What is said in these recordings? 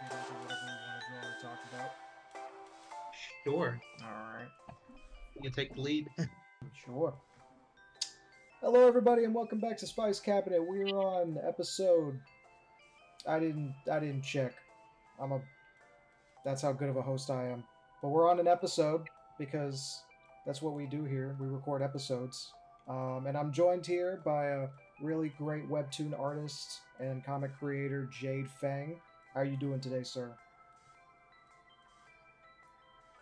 Get into whatever we want to draw or talk about. Sure. All right. You take the lead. Sure. Hello, everybody, and welcome back to Spice Cabinet. We're on episode. I didn't check. I'm a. That's how good of a host I am. But we're on an episode because that's what we do here. We record episodes. And I'm joined here by a really great webtoon artist and comic creator, Jade Fang. How are you doing today, sir?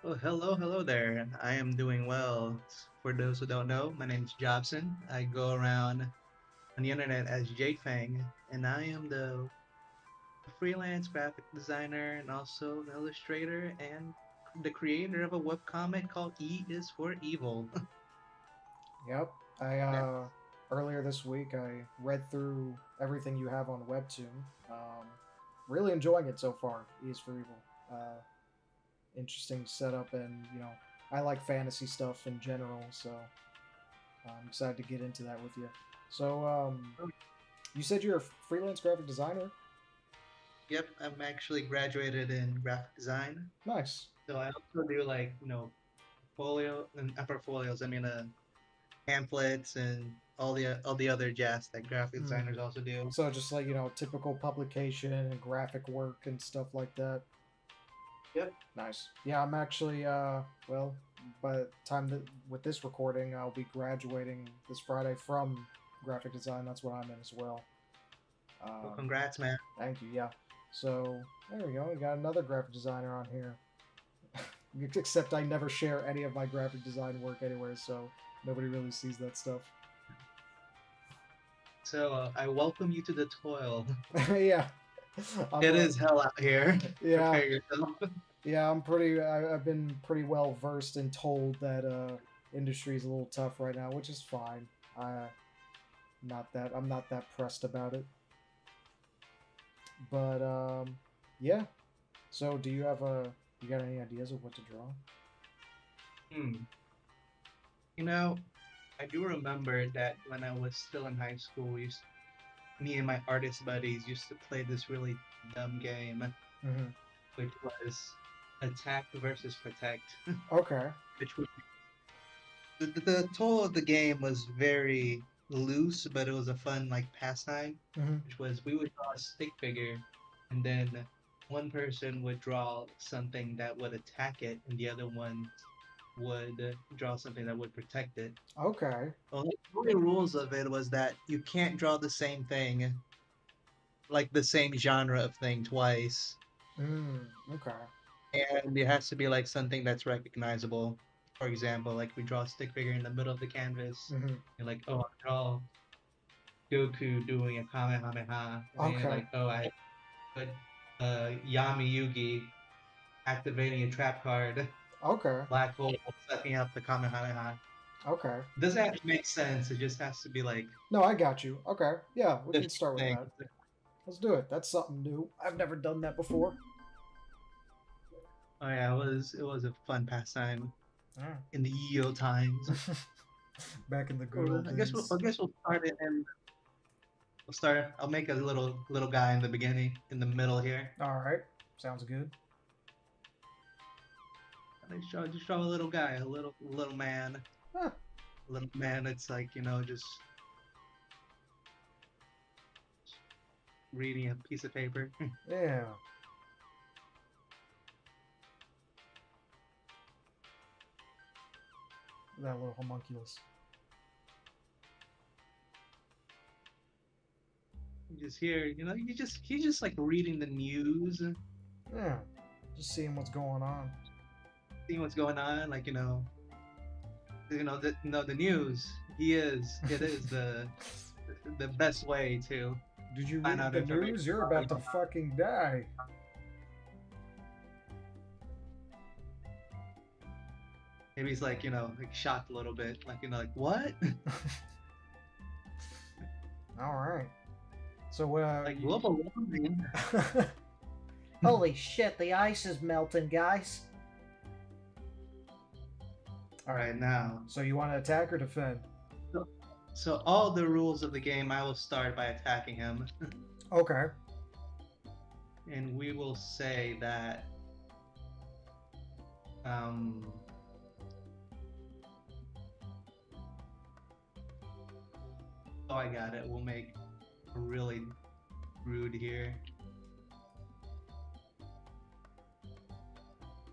Oh, hello there. I am doing well. For those who don't know, my name is Jobson. I go around on the internet as Jade Fang, and I am the freelance graphic designer and also an illustrator and the creator of a webcomic called E is for Evil. Yep. I Yeah. earlier this week I read through everything you have on Webtoon. Really enjoying it so far. E is for Evil. Interesting setup, and I like fantasy stuff in general, so I'm excited to get into that with you. So you said you're a freelance graphic designer. Yep, I'm actually graduated in graphic design. Nice. So I also do folio and portfolios. I mean, pamphlets and all the other jazz that graphic Hmm. designers also do. So just like typical publication and graphic work and stuff like that. Yep. Nice. Yeah, I'm actually well, by the time that with this recording, I'll be graduating this Friday from graphic design. That's what I'm in as well. Well, Um, congrats, man. Thank you. Yeah. So there we go. We got another graphic designer on here. Except I never share any of my graphic design work anywhere, so nobody really sees that stuff. So I welcome you to the toil. Yeah. I'm It is hell out here. yeah. Prepare yourself. Yeah, I've been pretty well versed and told that industry is a little tough right now, which is fine. I'm not that pressed about it. But yeah. So you got any ideas of what to draw? Hmm. You know, I do remember that when I was still in high school, me and my artist buddies used to play this really dumb game, Mm-hmm. which was attack versus protect. Okay. which was the toll of the game was very loose, but it was a fun like pastime, Mm-hmm. which was we would draw a stick figure, and then one person would draw something that would attack it, and the other one would draw something that would protect it. Okay. The only rules of it was that you can't draw the same thing, like the same genre of thing twice, Okay. and it has to be like something that's recognizable. For example, like we draw a stick figure in the middle of the canvas. Mm-hmm. You're like, oh, I draw Goku doing a Kamehameha. And then you're Okay. like, oh, I put Yami Yugi activating a trap card, Okay. black hole sucking up the Kamehameha. Okay. It doesn't have to make sense. It just has to be like No, I got you. Okay. Yeah, we the can start with thing. that. Let's do it. That's something new. I've never done that before. Oh yeah, it was a fun pastime Mm. in the EO times. Back in the good Well, old I guess we'll days. I guess we'll start it and we'll start. I'll make a little guy in the beginning, in the middle here. All right. Sounds good. Just draw a little guy, a little man, Huh. a little man. It's like just reading a piece of paper. Yeah. That little homunculus. Just here, he's just like reading the news, Yeah. Just seeing what's going on. seeing what's going on. Like the news. It is the best way to Did you find read out the information. news? You're about to fucking die. Maybe he's like like shocked a little bit, like like what? All right. So Like global warming. holy shit, the ice is melting, guys. All right. Right now. So you want to attack or defend? So, so all the rules of the game, I will start by attacking him, Okay. and we will say that. Um, oh, I got it. We'll make really rude here.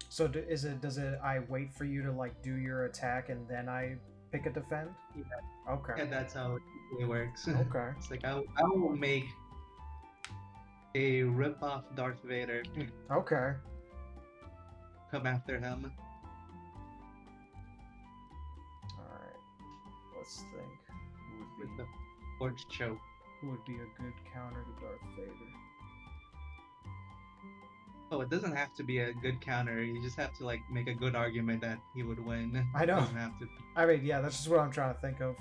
So is it? Does it? I wait for you to like do your attack and then I pick a defend. Yeah, Okay. yeah, that's how it usually works. Okay. It's like I will make a rip-off Darth Vader Okay. come after him. All right. Let's think. With the forge choke. Who would be a good counter to Darth Vader? Oh, it doesn't have to be a good counter. You just have to like make a good argument that he would win. I know. It doesn't have to. I mean, yeah, that's just what I'm trying to think of.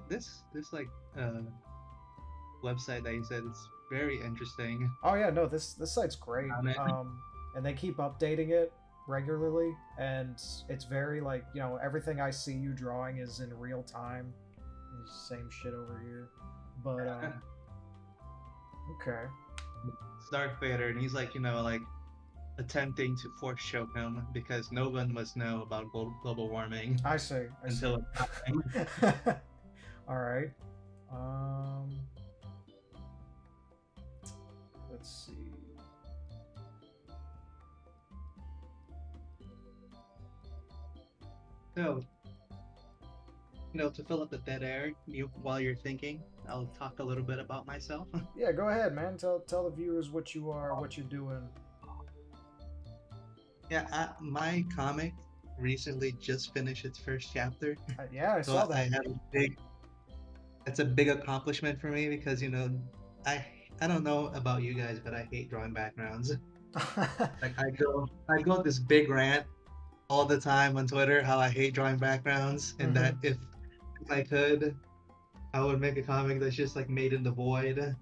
This like website that you said it's very interesting. Oh yeah, no, this site's great. On it. And they keep updating it regularly, and it's very like everything I see you drawing is in real time. Same shit over here, but okay. It's Darth Vader, and he's like like attempting to force choke him because no one must know about global warming I see. until it's happening. All right. Let's see. So, to fill up the dead air, while you're thinking, I'll talk a little bit about myself. Yeah, go ahead, man. Tell the viewers what you are, what you're doing. Yeah, my comic recently just finished its first chapter. Yeah, I So saw that. I had it's a big accomplishment for me because I don't know about you guys, but I hate drawing backgrounds. Like I go this big rant all the time on Twitter how I hate drawing backgrounds and that if I could, I would make a comic that's just like made in the void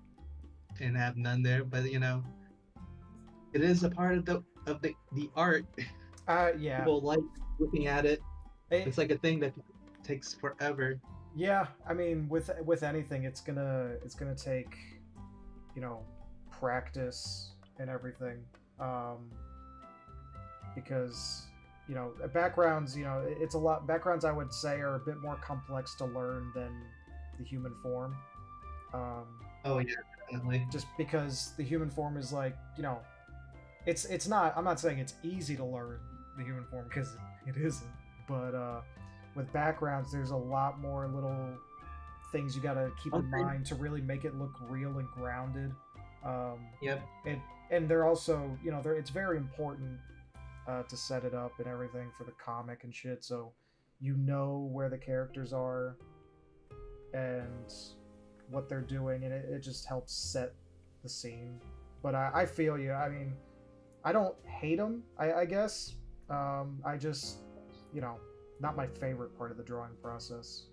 and have none there. But it is a part of the art. Yeah. People like looking at it. It's like a thing that takes forever. Yeah, I mean, with anything, it's gonna take, practice and everything, because backgrounds, it's a lot. Backgrounds, I would say, are a bit more complex to learn than the human form. Oh yeah, definitely. Just because the human form is like, it's not. I'm not saying it's easy to learn the human form because it isn't, but with backgrounds, there's a lot more little things you got to keep in mind to really make it look real and grounded. Yep. And they're also, it's very important to set it up and everything for the comic and shit, so where the characters are and what they're doing, and it just helps set the scene. But I feel you. I mean, I don't hate them, I guess. I just, not my favorite part of the drawing process.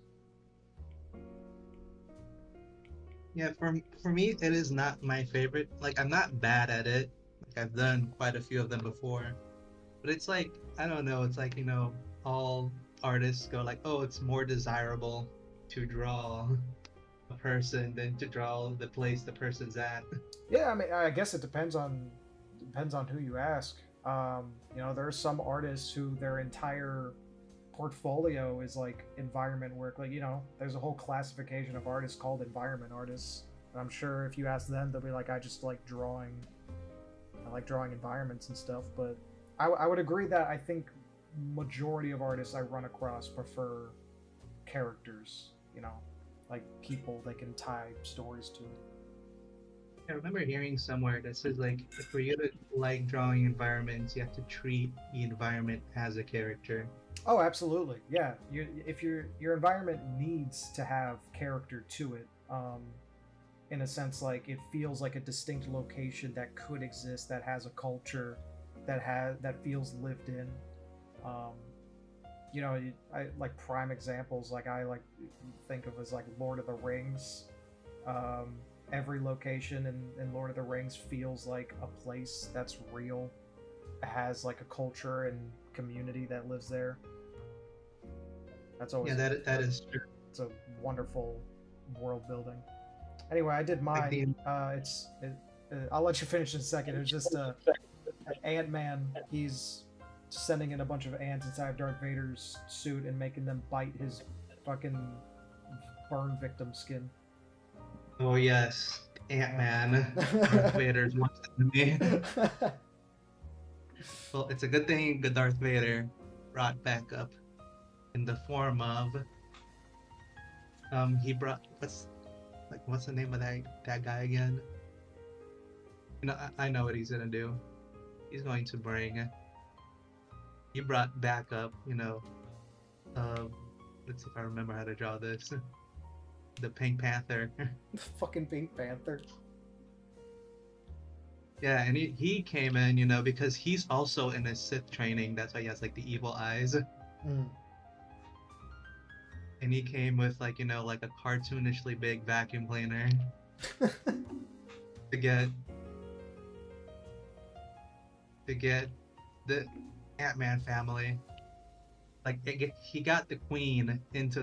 Yeah, for me, it is not my favorite. Like, I'm not bad at it. Like, I've done quite a few of them before. But it's like, I don't know, it's like, all artists go like, oh, it's more desirable to draw a person than to draw the place the person's at. Yeah, I mean, I guess it depends on who you ask. There are some artists who their entire portfolio is like environment work. Like, there's a whole classification of artists called environment artists. And I'm sure if you ask them, they'll be like, I just like drawing. I like drawing environments and stuff. But I would agree that I think majority of artists I run across prefer characters, like people they can tie stories to. I remember hearing somewhere that says like, for you to like drawing environments, you have to treat the environment as a character. Oh, absolutely. Yeah. If your environment needs to have character to it, in a sense, like it feels like a distinct location that could exist, that has a culture, that feels lived in. you know, I like prime examples. Like I like think of as like Lord of the Rings. Um, every location in Lord of the Rings feels like a place that's real. It has like a culture and community that lives there. That's Yeah, always that is true. it's a wonderful world building. Anyway, I did Like mine. the I'll let you finish in a second. It was just Ant Man. He's sending in a bunch of ants inside Darth Vader's suit and making them bite his fucking burn victim skin. oh yes, Ant Man, Darth Yeah. Vader's worst enemy. Well, it's a good thing the Darth Vader brought back up in the form of he brought what's the name of that guy again? You know, I know what he's gonna do. He's going to bring. He brought back up, uh, let's see if I remember how to draw this. The Pink Panther. Fucking Pink Panther. Yeah, and he came in, because he's also in his Sith training. That's why he has like the evil eyes. Mm. And he came with like a cartoonishly big vacuum cleaner to get the Ant-Man family. Like he got the queen into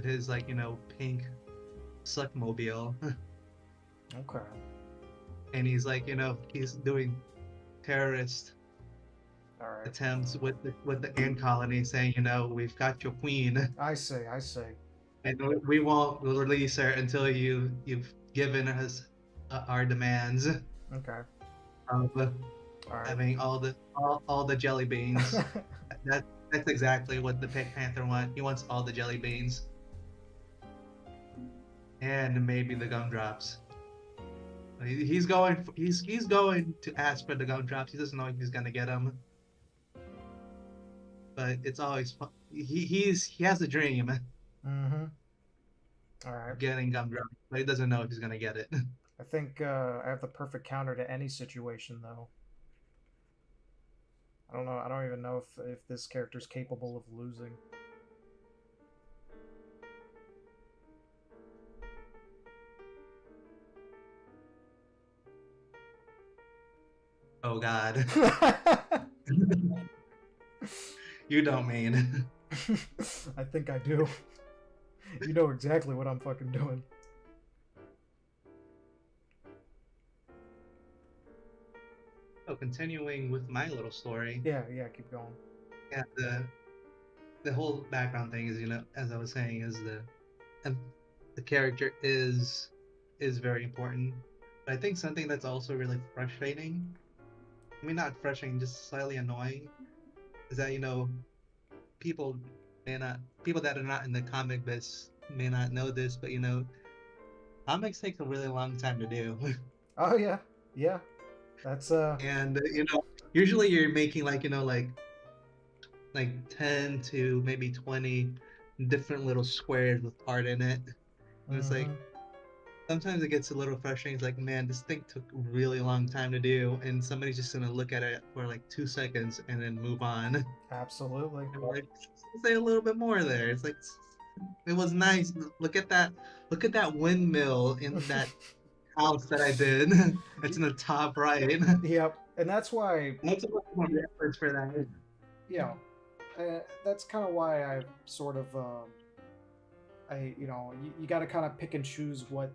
his pink suckmobile. Okay. And he's he's doing terrorist All right. attempts with the ant colony, saying, we've got your queen, I see. I see. and we won't release her until you've given us our demands Okay. of All right. having all the jelly beans. That's exactly what the Pink Panther wants. He wants all the jelly beans and maybe the gumdrops. He's going to ask for the gumdrops. He doesn't know if he's gonna get them, but it's always fun. He has a dream Mm-hmm. All right. of getting gumdrops, but he doesn't know if he's gonna get it. I think I have the perfect counter to any situation, though. I don't know. I don't even know if this character's capable of losing. Oh God, you don't mean. I think I do. You know exactly what I'm fucking doing. So continuing with my little story, Yeah, yeah, keep going. yeah, the whole background thing is, as I was saying, is and the character is very important. But I think something that's also really frustrating, I mean not frustrating, just slightly annoying, is that people people that are not in the comic biz may not know this, but comics take a really long time to do. Oh yeah, yeah. That's And usually you're making like 10 to maybe 20 different little squares with art in it. And it's like Mm-hmm. sometimes it gets a little frustrating. It's like, man, this thing took a really long time to do, and somebody's just gonna look at it for like 2 seconds and then move on. Absolutely. And like, say a little bit more there. It's like it was nice. Look at that windmill in that house that I did. It's in the top right. Yep, and that's why Lots of more efforts for that. you know that's kind of why I sort of you got to kind of pick and choose what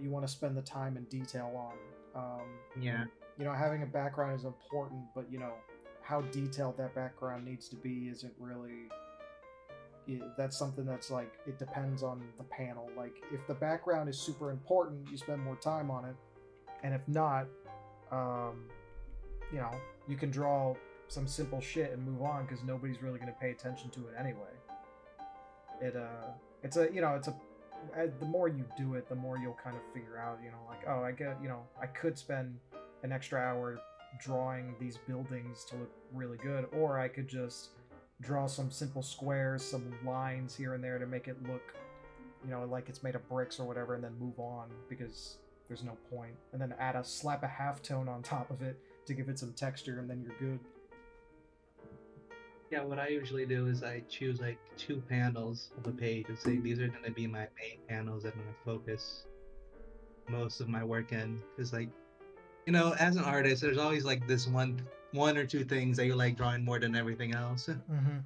you want to spend the time and detail on. Yeah. Having a background is important, but how detailed that background needs to be isn't really. That's something that's like it depends on the panel. Like if the background is super important, you spend more time on it, and if not, um, you know, you can draw some simple shit and move on because nobody's really going to pay attention to it anyway. It it's a it's a the more you do it, the more you'll kind of figure out, like, oh, I get, I could spend an extra hour drawing these buildings to look really good, or I could just draw some simple squares, some lines here and there to make it look, like it's made of bricks or whatever, and then move on because there's no point. And then slap a halftone on top of it to give it some texture, and then you're good. Yeah, what I usually do is I choose like two panels of a page and say these are going to be my main panels that I'm going to focus most of my work in. Because like as an artist, there's always like this one or two things that you like drawing more than everything else. Mm-hmm.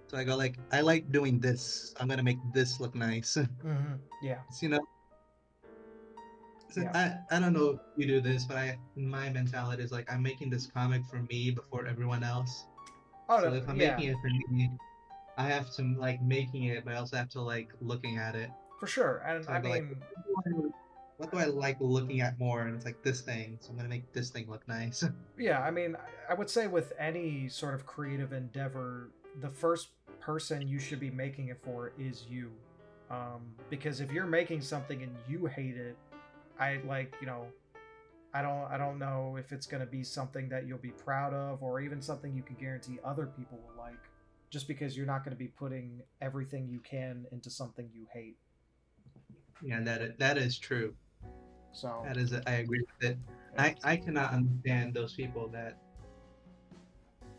So I go like I like doing this. I'm gonna make this look nice. Mm-hmm. Yeah. So, you know, so Yeah. I don't know if you do this, but my mentality is like I'm making this comic for me before everyone else. Oh So no, if I'm yeah, making it for me, I have to like making it, but I also have to like looking at it. for sure. And So I I go like, mean, what do I like looking at more? And it's like this thing. So I'm gonna make this thing look nice. yeah, I mean, I would say with any sort of creative endeavor, the first person you should be making it for is you. Because if you're making something and you hate it, I like, I don't know if it's going to be something that you'll be proud of or even something you can guarantee other people will like, just because you're not going to be putting everything you can into something you hate. Yeah, that is true. So, That is, I agree with it. yeah. I cannot understand those people that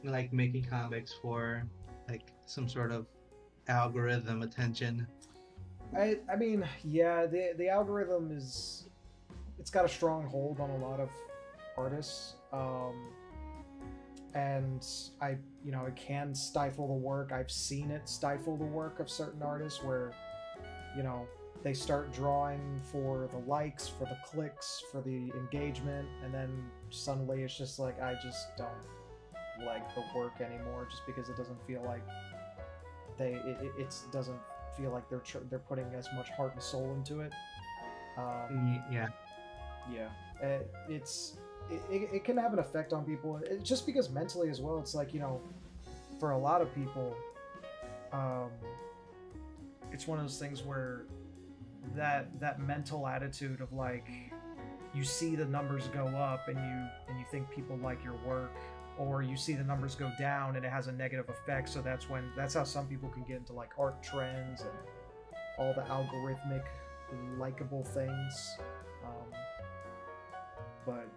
like making comics for like some sort of algorithm attention. I mean, yeah, the algorithm is it's got a strong hold on a lot of artists. And it can stifle the work. I've seen it stifle the work of certain artists where, you know, they start drawing for the likes, for the clicks, for the engagement, and then suddenly it's just like, I just don't like the work anymore just because it doesn't feel like it doesn't feel like they're putting as much heart and soul into it. Yeah, Yeah, it can have an effect on people. Just because mentally as well. It's like, for a lot of people, um, it's one of those things where that mental attitude of like, you see the numbers go up and you think people like your work, or you see the numbers go down and it has a negative effect. So that's how some people can get into like art trends and all the algorithmic likable things. Um, but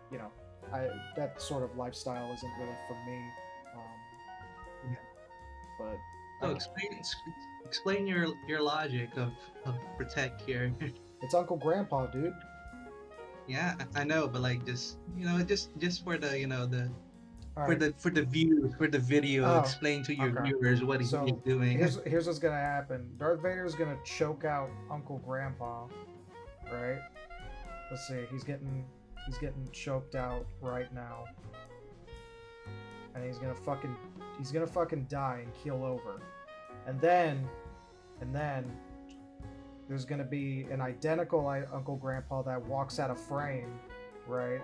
I that sort of lifestyle isn't really for me. Um, yeah. but So I, explain your logic of protect here. it's Uncle Grandpa, dude. Yeah, I know, but like just just for the the All right. for the views for the video, Oh, explain to your okay. viewers what he is So doing. here's what's gonna happen. Darth Vader is gonna choke out Uncle Grandpa, right? Let's see. He's getting choked out right now, and he's gonna fucking die and keel over, and then there's gonna be an identical Uncle Grandpa that walks out of frame, right?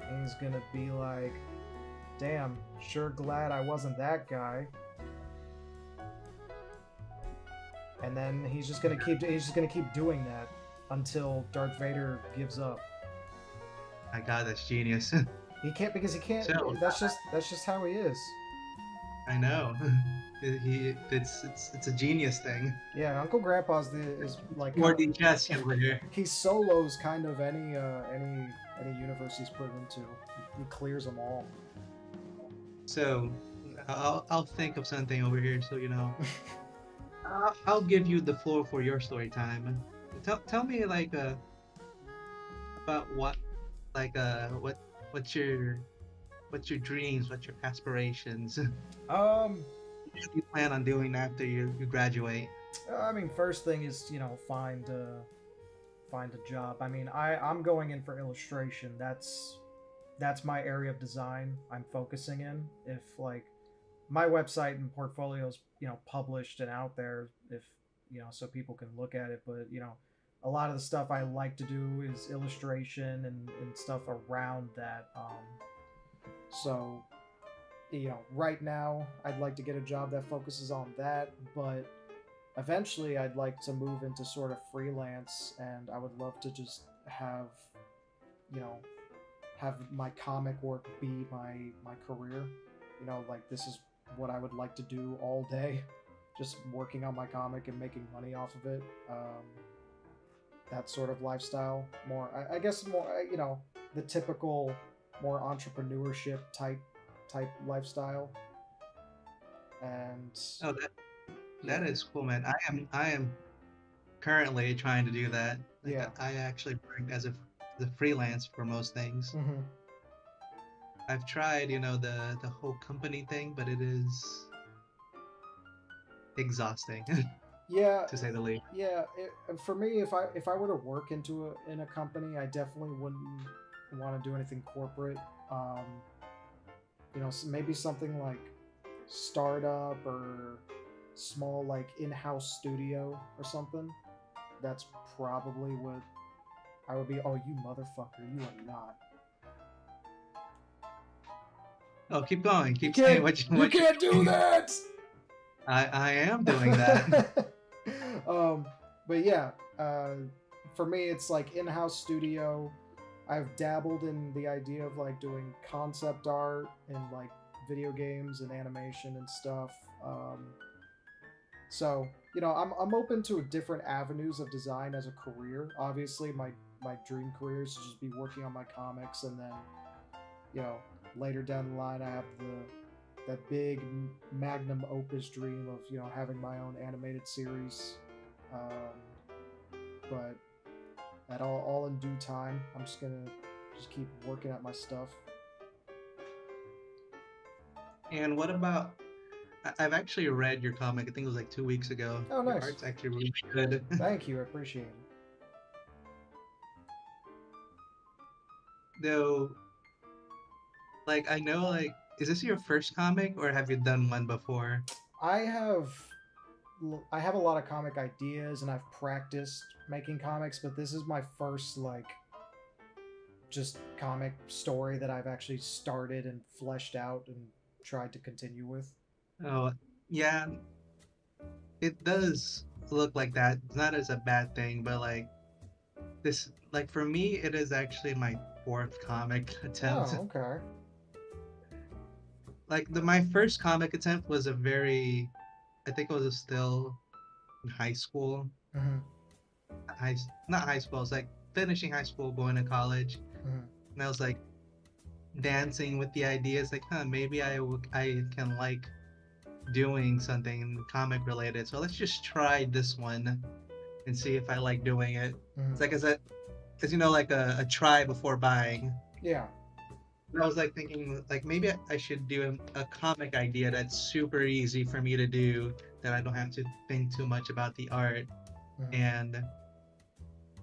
And he's gonna be like, "Damn, sure glad I wasn't that guy." And then he's just gonna keep doing that until Darth Vader gives up. My God, that's genius. He can't because he can't. So That's just how he is. I know. It's a genius thing. Yeah, Uncle Grandpa's is like More kind of than chess over here. he solos kind of any universe he's put into. He clears them all. So I'll think of something over here. So I'll give you the floor for your story time. Tell me like about what like what's your dreams, what's your aspirations? Um, What do you plan on doing after you graduate? I mean, first thing is find a job. I mean, I'm going in for illustration. That's my area of design I'm focusing in. If like my website and portfolios, published and out there, if so people can look at it. But a lot of the stuff I like to do is illustration and stuff around that. So right now I'd like to get a job that focuses on that, but eventually I'd like to move into sort of freelance, and I would love to just you know, have my comic work be my career. Like this is what I would like to do all day, just working on my comic and making money off of it. That sort of lifestyle, more I guess more the typical more entrepreneurship type lifestyle. and Oh, yeah, that is cool, man. I am currently trying to do that. Like yeah. I actually work as a freelance for most things. Hmm. I've tried, the whole company thing, but it is exhausting Yeah, to say the least. yeah. For me, if I were to work in a company, I definitely wouldn't want to do anything corporate. Um, maybe something like startup or small like in-house studio or something. That's probably what I would be. Oh, you motherfucker! You are not. Oh, keep going. You Keep saying can't. You what can't you're do doing. that. I am doing that. um, but yeah, for me, it's like in-house studio. I've dabbled in the idea of like doing concept art and like video games and animation and stuff. So I'm open to different avenues of design as a career. Obviously, my dream career is to just be working on my comics, and then you know later down the line, I have that big magnum opus dream of having my own animated series. But at all in due time, I'm just gonna just keep working at my stuff. And what about I've actually read your comic. I think it was like 2 weeks ago. Oh, Your nice. art's actually really good. Thank you. I appreciate it. Though, like I know, like, is this your first comic or have you done one before? I have I have a lot of comic ideas and I've practiced making comics, but this is my first like just comic story that I've actually started and fleshed out and tried to continue with. Oh, yeah, it does look like that. It's not as a bad thing, but like this, like for me, it is actually my fourth comic attempt. Oh, okay. Like my first comic attempt was I think it was still in high school. Mm-hmm. Not high school. I was like finishing high school, going to college, Mm-hmm. and I was like dancing with the ideas, like, maybe I can like doing something comic related. So let's just try this one and see if I like doing it. Mm-hmm. It's like as you know, like a try before buying. Yeah. And I was like thinking, like maybe I should do a comic idea that's super easy for me to do, that I don't have to think too much about the art, Mm-hmm. and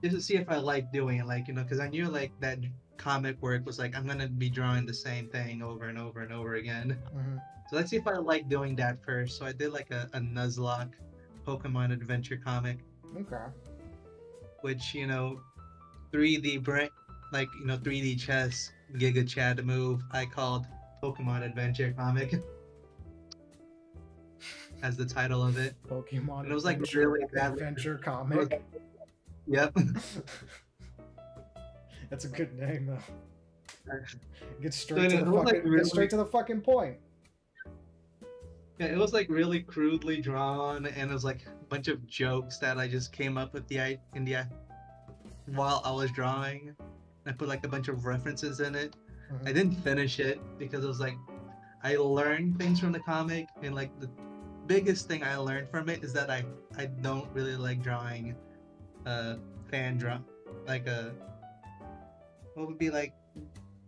just to see if I like doing it, like because I knew like that comic work was like I'm gonna be drawing the same thing over and over and over again. Mm-hmm. So let's see if I like doing that first. So I did like a Nuzlocke Pokemon adventure comic, Okay. which 3D brain, like 3D chess, Giga Chad move. I called Pokemon Adventure comic as the title of it, Pokemon and it was like Adventure really badly. Adventure It was, comic. yep. That's a good name though. Get So straight to it the was like fucking get really, straight to the fucking point. yeah, it was like really crudely drawn, and it was like a bunch of jokes that I just came up with in the while I was drawing. I put like a bunch of references in it. I Mm-hmm. didn't finish it because it was like I learned things from the comic, and like the biggest thing I learned from it is that I don't really like drawing fan draw, like what would be like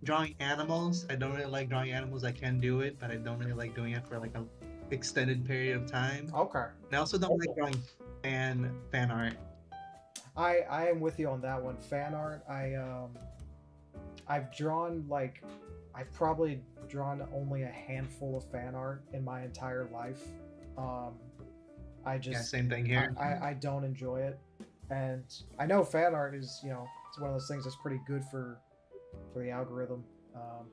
drawing animals. I don't really like drawing animals. I can do it, but I don't really like doing it for like a extended period of time. Okay. And I also don't like drawing fan art. I am with you on that one. Fan art. I've drawn like I've probably drawn only a handful of fan art in my entire life. Um, I Yeah, just same thing here. I don't enjoy it, and I know fan art is it's one of those things that's pretty good for the algorithm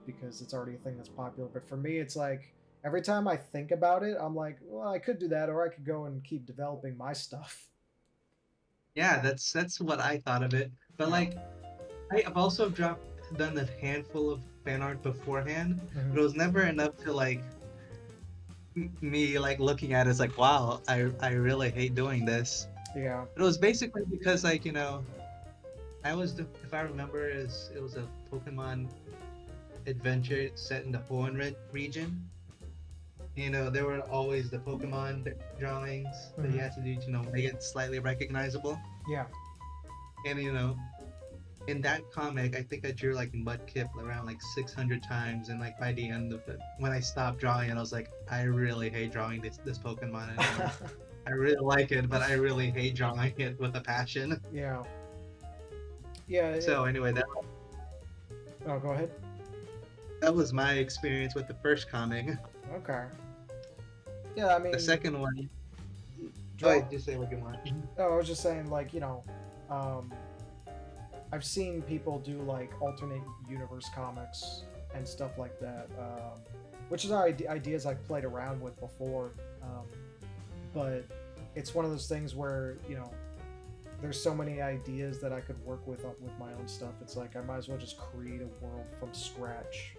because it's already a thing that's popular. But for me, it's like every time I think about it, I'm like, well, I could do that, or I could go and keep developing my stuff. Yeah, that's what I thought of it. But Yeah. like I've also done a handful of fan art beforehand, Mhm. but it was never enough to like me like looking at it as like, wow, I really hate doing this. Yeah. But it was basically because like if I remember, it was a Pokemon adventure set in the Hoenn region, There were always the Pokemon drawings that you Hmm. had to do to, make it slightly recognizable. Yeah. And, in that comic, I think I drew like Mudkip around like 600 times. And like by the end of it, when I stopped drawing it, I was like, I really hate drawing this Pokemon anymore. I really like it, but I really hate drawing it with a passion. Yeah. Yeah. So anyway, Oh, go ahead. that was my experience with the first comic. Okay. Yeah, I The mean, second one, go draw. ahead, just say what you want. Oh, I was just saying, like, um, I've seen people do like alternate universe comics and stuff like that, which is ideas I've played around with before. Um, but it's one of those things where there's so many ideas that I could work with my own stuff. It's like I might as well just create a world from scratch,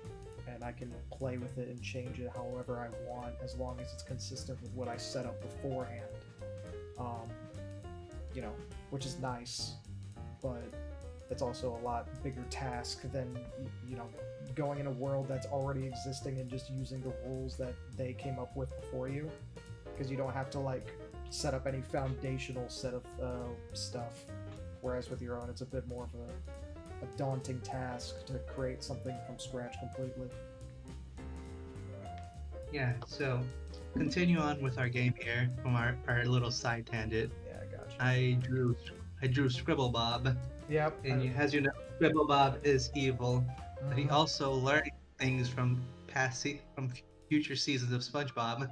and I can play with it and change it however I want, as long as it's consistent with what I set up beforehand. Um, you know, which is nice, but it's also a lot bigger task than going in a world that's already existing and just using the rules that they came up with before you, because you don't have to like set up any foundational set of stuff. Whereas with your own, it's a bit more of a daunting task to create something from scratch completely. Yeah, so continue on with our game here from our little side tangent. Yeah, I got you. I drew Scribble Bob, Yep. and as you know, Scribble Bob is evil, but he Mhm. also learned things from from future seasons of SpongeBob,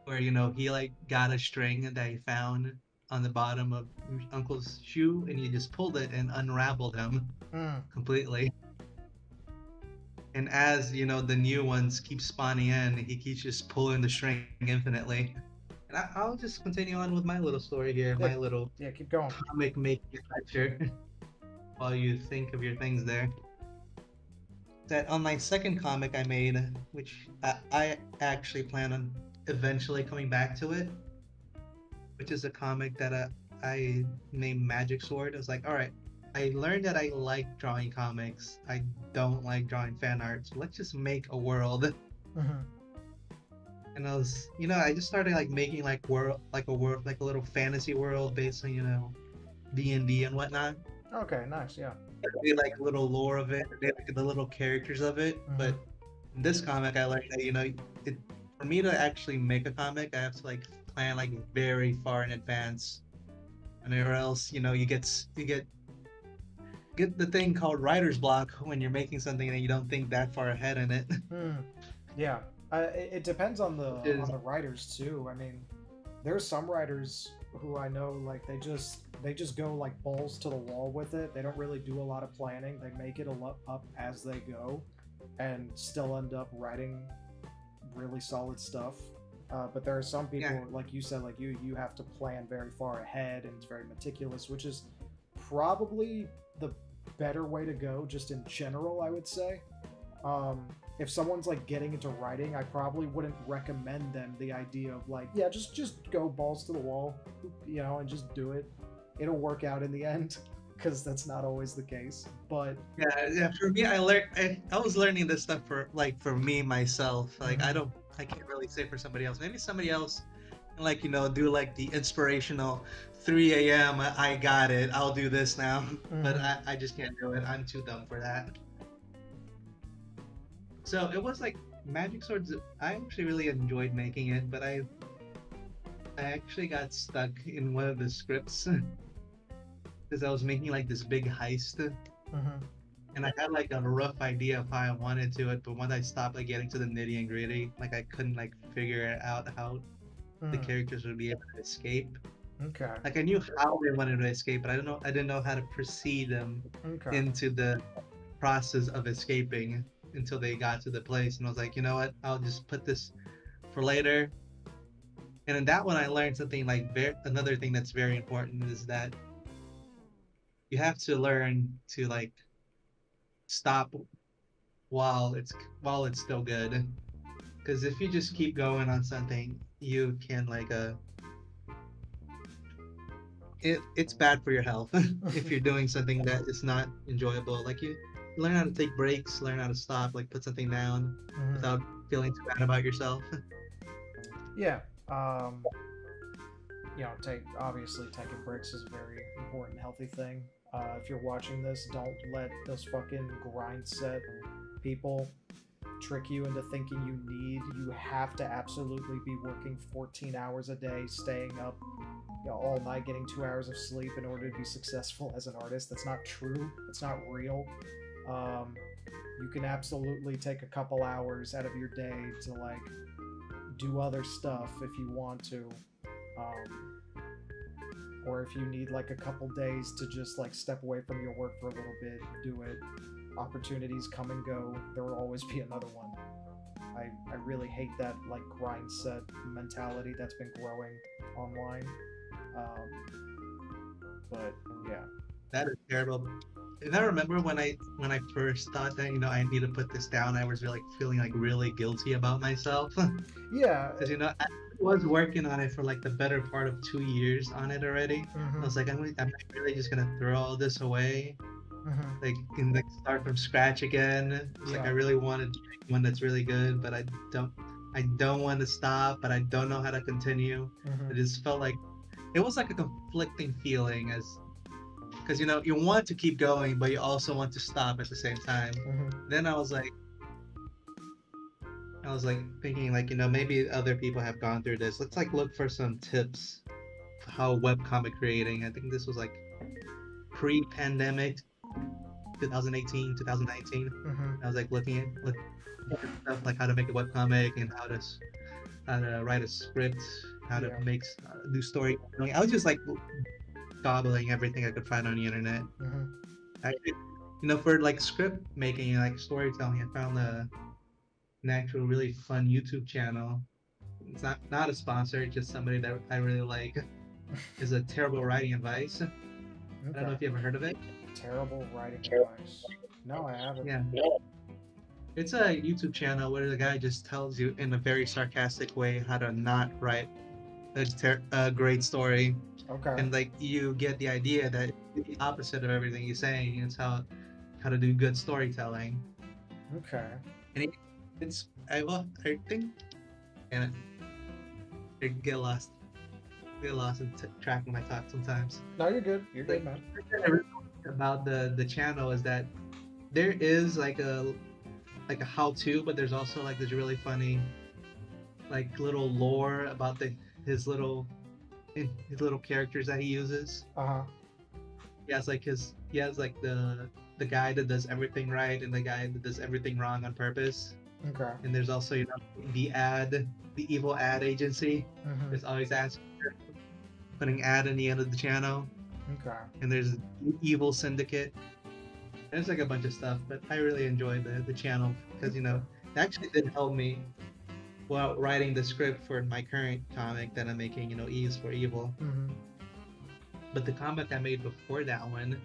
where he like got a string that he found on the bottom of Uncle's shoe, and he just pulled it and unraveled him Mm. completely. And as the new ones keep spawning in, he keeps just pulling the string infinitely. And I'll just continue on with my little story here, Yeah, my little yeah. Keep going. comic making adventure, while you think of your things there. That on my second comic I made, which I actually plan on eventually coming back to it, which is a comic that I named Magic Sword. I was like, all right, I learned that I like drawing comics. I don't like drawing fan art, so let's just make a world. Mhm. And I just started like making like a little fantasy world based on D&D and whatnot. Okay. Nice. Yeah. I made like a little lore of it, I made like the little characters of it. Mhm. But in this comic, I learned that it for me to actually make a comic, I have to like plan like very far in advance, and or else you get the thing called writer's block when you're making something and you don't think that far ahead in it. Mm. Yeah. It depends on the Which is writers too. I mean, there's some writers who I know like they just go like balls to the wall with it. They don't really do a lot of planning. They make it a lot up as they go, and still end up writing really solid stuff. But there are some yeah, people, like you said, like you have to plan very far ahead, and it's very meticulous, which is probably the better way to go, just in general, I would say. Um, if someone's like getting into writing, I probably wouldn't recommend them the idea of like, yeah, just go balls to the wall, and just do it. It'll work out in the end, because that's not always the case. But yeah. For me, I was learning this stuff for me myself. Like mhm, I can't really say for somebody else. Maybe somebody else can like do like the inspirational 3 a.m. I got it. I'll do this now. But mhm, I just can't do it. I'm too dumb for that. So it was like Magic Swords. I actually really enjoyed making it, but I actually got stuck in one of the scripts because I was making like this big heist, mhm, and I had like a rough idea of how I wanted to it, but once I stopped like getting to the nitty and gritty, like I couldn't like figure out how the mhm. characters would be able to escape. Okay, Like I knew how they wanted to escape, but I didn't know how to proceed them okay. into the process of escaping until they got to the place. And I was like, you know what? I'll just put this for later. And in that one, I learned something like another thing that's very important is that you have to learn to like stop while it's still good. Because if you just keep going on something, you can like it's bad for your health if you're doing something that is not enjoyable. Like you learn how to take breaks, learn how to stop, like put something down Mhm. without feeling too bad about yourself. Yeah. Obviously taking breaks is a very important, healthy thing. If you're watching this, don't let those fucking grind set people trick you into thinking you have to absolutely be working 14 hours a day, staying up all night, getting 2 hours of sleep in order to be successful as an artist. That's not true. It's not real. Um, you can absolutely take a couple hours out of your day to like do other stuff if you want to. Um, or if you need like a couple days to just like step away from your work for a little bit, do it. Opportunities come and go. There will always be another one. I really hate that like grind set mentality that's been growing online. But yeah. That is terrible. And I remember when I first thought that I need to put this down, I was really feeling like really guilty about myself Yeah. because I was working on it for like the better part of 2 years on it already. Mm-hmm. I was like, I'm really just gonna throw all this away, Mm-hmm. like and like start from scratch again. It's like I really wanted to make one that's really good, but I don't want to stop, but I don't know how to continue. Mm-hmm. It just felt like it was like a conflicting feeling as because you want to keep going, but you also want to stop at the same time. Mm-hmm. Then I was like thinking like maybe other people have gone through this. Let's like look for some tips for how webcomic creating. I think this was like pre-pandemic, 2018, 2019. Mm-hmm. I was like looking at stuff like how to make a webcomic and how to write a script, how to make do story. I was just like gobbling everything I could find on the internet. Mm-hmm. For like script making and like storytelling, I found an actual really fun YouTube channel. It's not a sponsor, it's just somebody that I really like. Is a terrible writing advice. Okay. I don't know if you ever heard of it. Terrible writing advice. No, I haven't. Yeah. It's a YouTube channel where the guy just tells you in a very sarcastic way how to not write a great story. Okay. And like you get the idea that the opposite of everything he's saying is how to do good storytelling. Okay. And I think and I get lost in track when I talk sometimes. No, you're good. You're good, man. About the channel is that there is like a how-to, but there's also like this really funny like little lore about his little characters that he uses. Uh-huh. He has like the guy that does everything right and the guy that does everything wrong on purpose. Okay. And there's also the evil ad agency. Mm-hmm. There's always putting ad in the end of the channel. Okay. And there's evil syndicate. There's like a bunch of stuff, but I really enjoyed the channel because it actually did help me while writing the script for my current comic that I'm making, E is for Evil. Mm-hmm. But the comic I made before that one,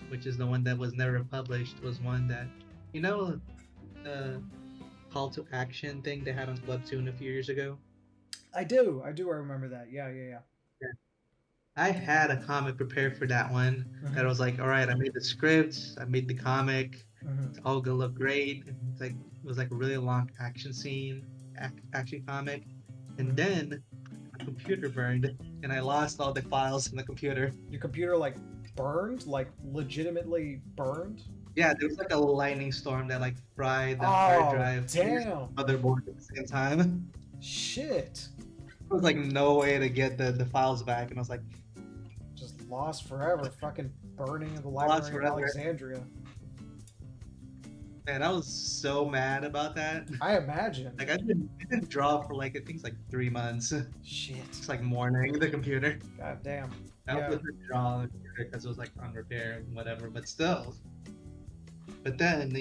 which is the one that was never published, was one that the call to action thing they had on Webtoon a few years ago. I do. I remember that. Yeah. I had a comic prepared for that one. Mm-hmm. That was like, all right, I made the script, I made the comic, Mm-hmm. it's all gonna look great. It was like a really long action scene, action comic, and then my computer burned, and I lost all the files in the computer. Your computer like burned, like legitimately burned? Yeah, there was like a lightning storm that like fried the hard drive, damn, motherboard at the same time. Shit. There was like no way to get the files back, and I was like, just lost forever. Fucking burning in the library of Alexandria. Man, I was so mad about that. I imagine. Like I didn't draw for like I think it's like 3 months. Shit. It's like mourning the computer. God damn. I couldn't draw on the computer because it was like on repair and whatever, but still. But then,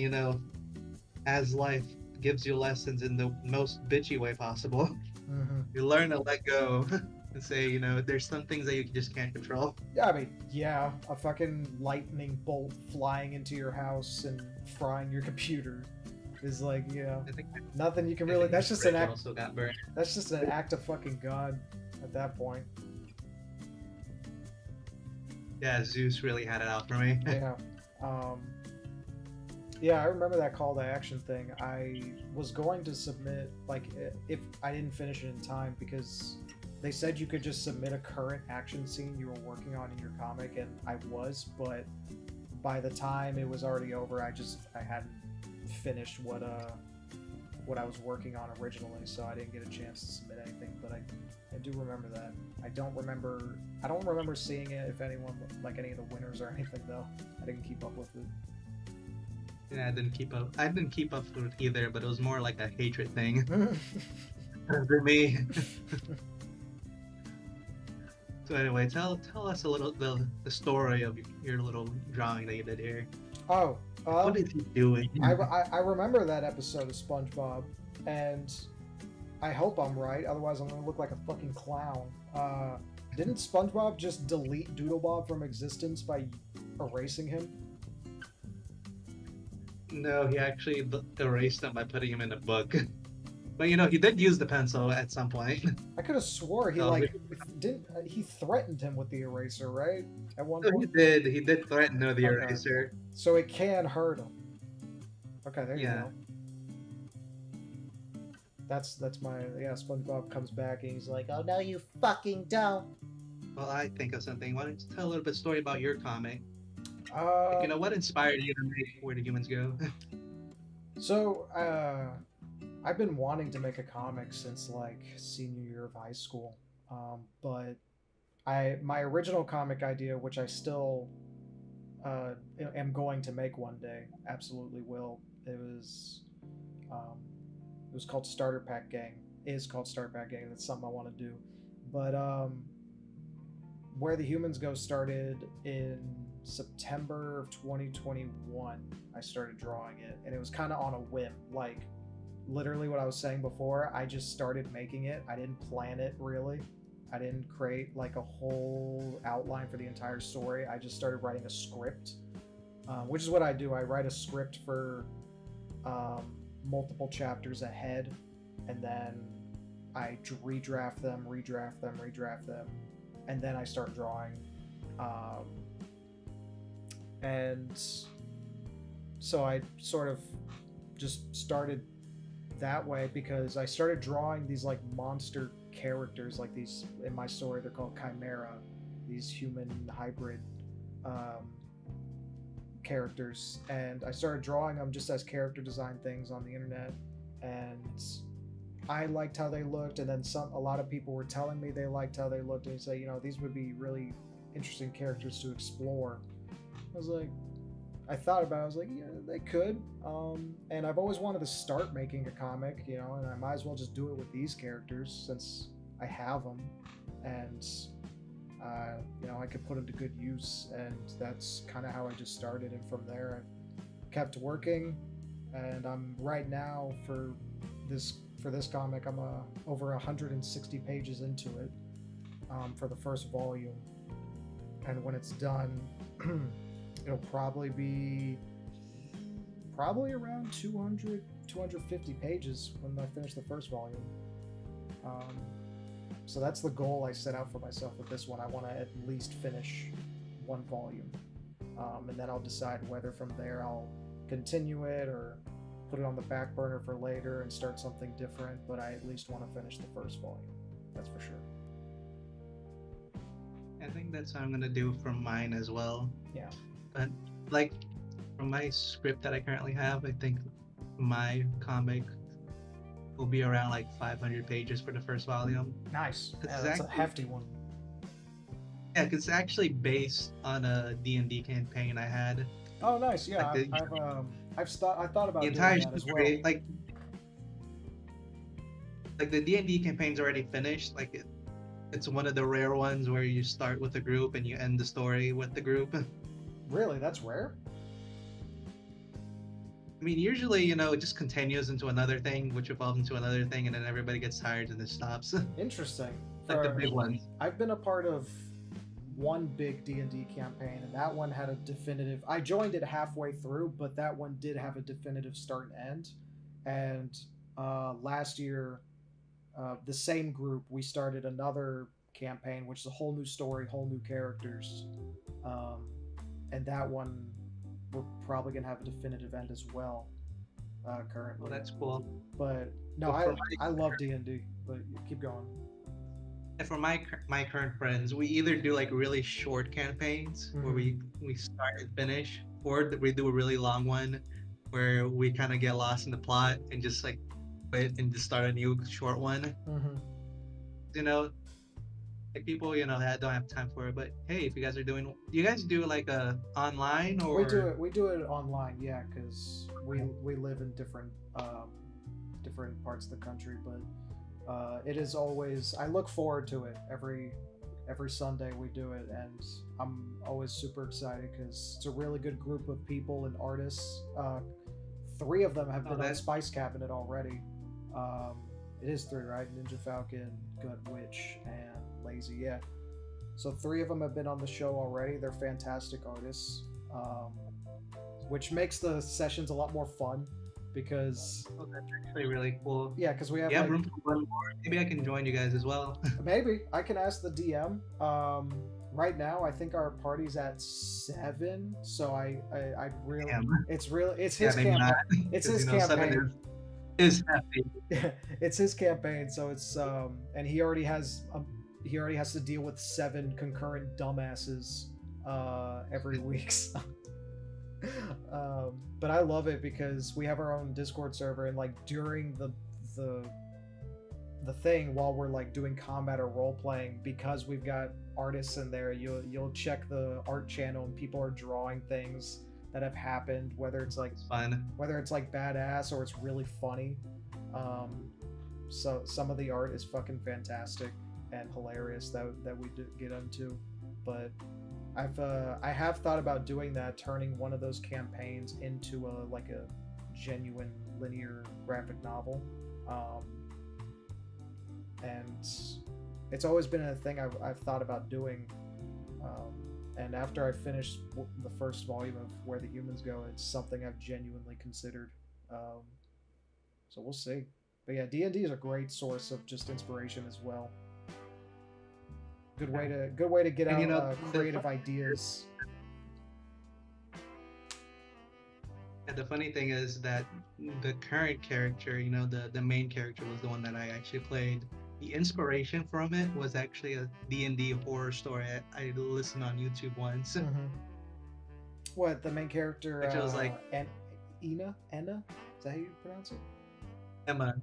as life gives you lessons in the most bitchy way possible, Mm-hmm. you learn to let go and say, there's some things that you just can't control. Yeah, I mean, yeah, a fucking lightning bolt flying into your house and frying your computer is like, I think nothing you can really. That's just an act. Also got burned. That's just an act of fucking God at that point. Yeah, Zeus really had it out for me. Yeah. Yeah, I remember that call to action thing. I was going to submit, like, if I didn't finish it in time, because they said you could just submit a current action scene you were working on in your comic, and I was, but by the time it was already over, I hadn't finished what I was working on originally, so I didn't get a chance to submit anything. But I do remember that. I don't remember seeing it. If anyone, like any of the winners or anything, though, I didn't keep up with it. Yeah, I didn't keep up. I didn't keep up with it either, but it was more like a hatred thing for me. So anyway, tell us a little the story of your little drawing that you did here. Oh, What is he doing? I remember that episode of SpongeBob, and I hope I'm right. Otherwise, I'm gonna look like a fucking clown. Didn't SpongeBob just delete Doodlebob from existence by erasing him? No, he actually erased him by putting him in a book. But you know, he did use the pencil at some point. I could have swore he So like didn't he threatened him with the eraser, right? At one he point. did. He did threaten the Okay. eraser. So it can hurt him. Okay, there you Yeah. go. That's my yeah. SpongeBob comes back and he's like, "Oh no, you fucking don't." Well, I think of something. Why don't you tell a little bit story about your comic? Uh, You know, what inspired you to make Where the Humans Go? so I've been wanting to make a comic since like senior year of high school, but my original comic idea, which I still uh, am going to make one day, absolutely will. Um, it was called Starter Pack Gang. Is called Starter Pack Gang. That's something I want to do, but Where the Humans Go started in September of 2021. I started drawing it, and it was kind of on a whim, like literally what I was saying before. I just started making it. I didn't plan it really. I didn't create like a whole outline for the entire story. I just started writing a script, which is what I do. I write a script for multiple chapters ahead, and then I redraft them, and then I start drawing. Um, and so I sort of just started that way because I started drawing these like monster characters, like these in my story they're called chimera, these human hybrid um, characters, and I started drawing them just as character design things on the internet, and I liked how they looked, and then a lot of people were telling me they liked how they looked, and they say, you know, these would be really interesting characters to explore. I was like, I thought about it, I was like, yeah, they could. And I've always wanted to start making a comic, you know, and I might as well just do it with these characters since I have them. And, you know, I could put them to good use. And that's kind of how I just started. And from there, I kept working. And I'm right now for this comic, I'm over 160 pages into it for the first volume. And when it's done, it'll probably be around 250 pages when I finish the first volume. So that's the goal I set out for myself with this one. I want to at least finish one volume, and then I'll decide whether from there I'll continue it or put it on the back burner for later and start something different. But I at least want to finish the first volume. That's for sure. I think that's what I'm gonna do for mine as well. Yeah. But like from my script that I currently have, I think my comic will be around like 500 pages for the first volume. Nice. Yeah, that's a hefty one. Yeah, because it's actually based on a D&D campaign I had. Oh, nice. Yeah, Like I thought about the doing entire that as well. story, like the D&D campaign's already finished. Like it's one of the rare ones where you start with a group and you end the story with the group. Really, that's rare. I mean, usually, you know, it just continues into another thing, which evolves into another thing, and then everybody gets tired and it stops. Interesting. Like the big ones. I've been a part of one big D&D campaign, and that one had a definitive. I joined it halfway through, but that one did have a definitive start and end. And last year, the same group, we started another campaign, which is a whole new story, whole new characters, and that one we're probably gonna have a definitive end as well. Currently. Well, that's cool. But no, But for I love D&D. But keep going. and for my current friends, we either do like really short campaigns where we start and finish, or we do a really long one where we kind of get lost in the plot and just like quit and just start a new short one. You know, like people, you know, that don't have time for it. But hey, if you guys are doing, do you guys do like a online or? We do it online, yeah, because we live in different parts of the country. But it is always, I look forward to it every Sunday we do it, and I'm always super excited because it's a really good group of people and artists. 3 of them have been on Spice Cabinet already. It is 3, right? Ninja Falcon, Good Witch, and Lazy, yeah. So 3 of them have been on the show already. They're fantastic artists, which makes the sessions a lot more fun because... Oh, that's actually really cool. Yeah, because we have room for one more. Maybe I can join you guys as well. Maybe. I can ask the DM. Right now, I think our party's at 7, so I really... Damn. It's his campaign. It's his campaign. Is happy. It's his campaign, so it's and he already has to deal with 7 concurrent dumbasses every week. So. But I love it because we have our own Discord server, and like during the thing while we're like doing combat or role playing, because we've got artists in there, you'll check the art channel and people are drawing things that have happened, whether it's like fun, whether it's like badass or it's really funny. So some of the art is fucking fantastic and hilarious that we get into. But I have thought about doing that, turning one of those campaigns into a genuine linear graphic novel, and it's always been a thing I've thought about doing. And after I finish the first volume of Where the Humans Go, it's something I've genuinely considered. So we'll see. But yeah, D&D is a great source of just inspiration as well. Good way to get out creative ideas. And the funny thing is that the current character, you know, the main character was the one that I actually played. The inspiration from it was actually a D&D horror story I listened on YouTube once. What, the main character? Which was like Enna? Is that how you pronounce it? Emma.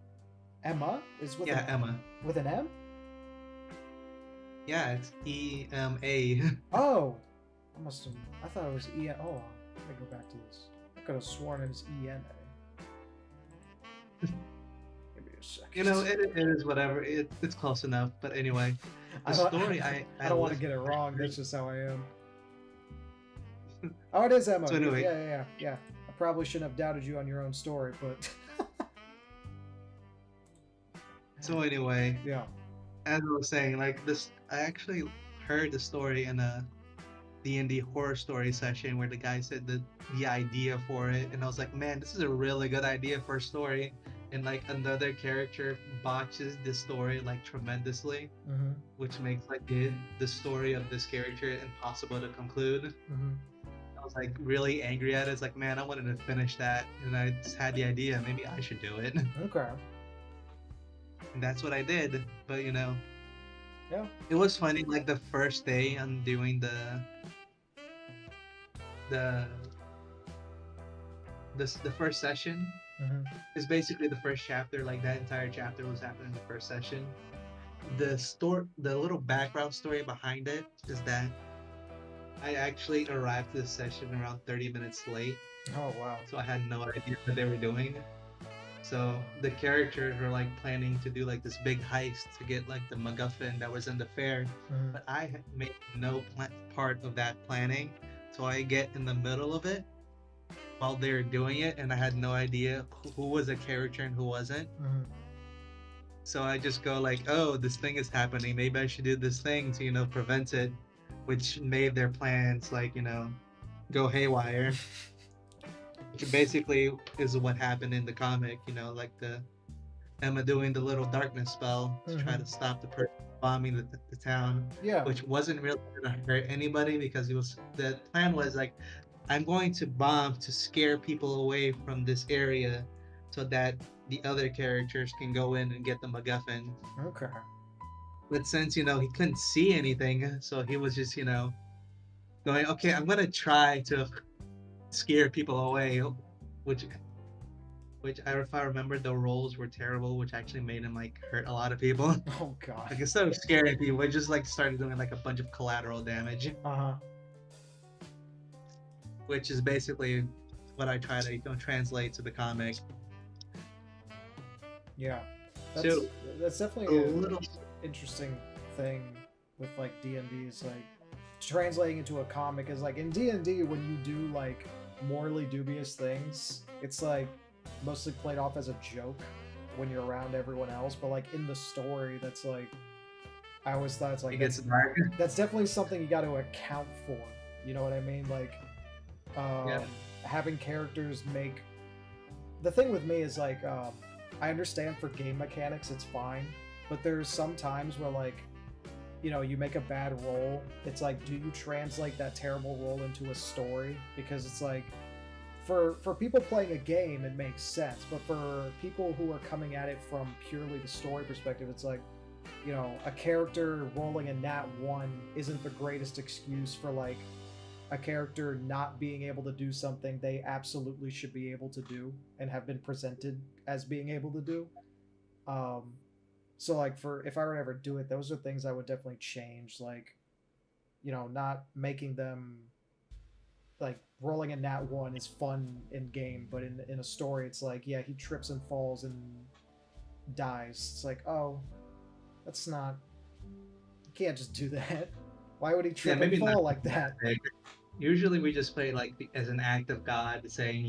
Emma is with Emma with an M. Yeah, it's EMA. Oh, I thought it was E. Oh, let me go back to this. I could have sworn it was ENA. You know, it is whatever. It's close enough. But anyway, the story I don't want to get it wrong. That's just how I am. Oh, it is Emma. So anyway, yeah. I probably shouldn't have doubted you on your own story, but. So anyway, yeah. As I was saying, like this, I actually heard the story in a D&D horror story session where the guy said the idea for it, and I was like, man, this is a really good idea for a story. And like another character botches this story like tremendously, which makes like the story of this character impossible to conclude. I was like really angry at it. It's like, man, I wanted to finish that, and I just had the idea, maybe I should do it. Okay. And that's what I did. But you know, yeah, it was funny. Like the first day I'm doing the first session. Is basically the first chapter. Like that entire chapter was happening in the first session. The little background story behind it is that I actually arrived to this session around 30 minutes late. Oh wow! So I had no idea what they were doing. So the characters were like planning to do like this big heist to get like the MacGuffin that was in the fair, but I made no part of that planning. So I get in the middle of it while they're doing it, and I had no idea who was a character and who wasn't. So I just go like, oh, this thing is happening, maybe I should do this thing to, you know, prevent it, which made their plans like, you know, go haywire. Which basically is what happened in the comic, you know, like the Emma doing the little darkness spell to try to stop the person bombing the town, yeah, which wasn't really gonna hurt anybody because the plan was like I'm going to bomb to scare people away from this area so that the other characters can go in and get the MacGuffin. Okay. But since, he couldn't see anything, so he was just, going, okay, I'm going to try to scare people away, which if I remember, the rolls were terrible, which actually made him like hurt a lot of people. Oh god. Like instead of scaring people, it just like started doing like a bunch of collateral damage, Uh-huh. which is basically what I try to translate to the comic. Yeah. So That's a definitely an little, interesting thing with like D&D is like translating into a comic is like in D&D when you do like morally dubious things, it's like mostly played off as a joke when you're around everyone else, but like in the story that's like I always thought it's it like gets dark. that's definitely something you got to account for. You know what I mean? Like Yeah. having characters make the thing with me is like I understand for game mechanics it's fine, but there's some times where like you make a bad roll, it's like do you translate that terrible roll into a story? Because it's like for people playing a game it makes sense, but for people who are coming at it from purely the story perspective, it's like a character rolling a nat 1 isn't the greatest excuse for like a character not being able to do something they absolutely should be able to do and have been presented as being able to do. Um, so like for if I were to ever do it, those are things I would definitely change. Like, not making them like rolling a nat 1 is fun in game, but in a story it's like, yeah, he trips and falls and dies. It's like, oh, that's not you can't just do that. Why would he Yeah, trip and maybe not fall like that? big. Usually we just play like as an act of God saying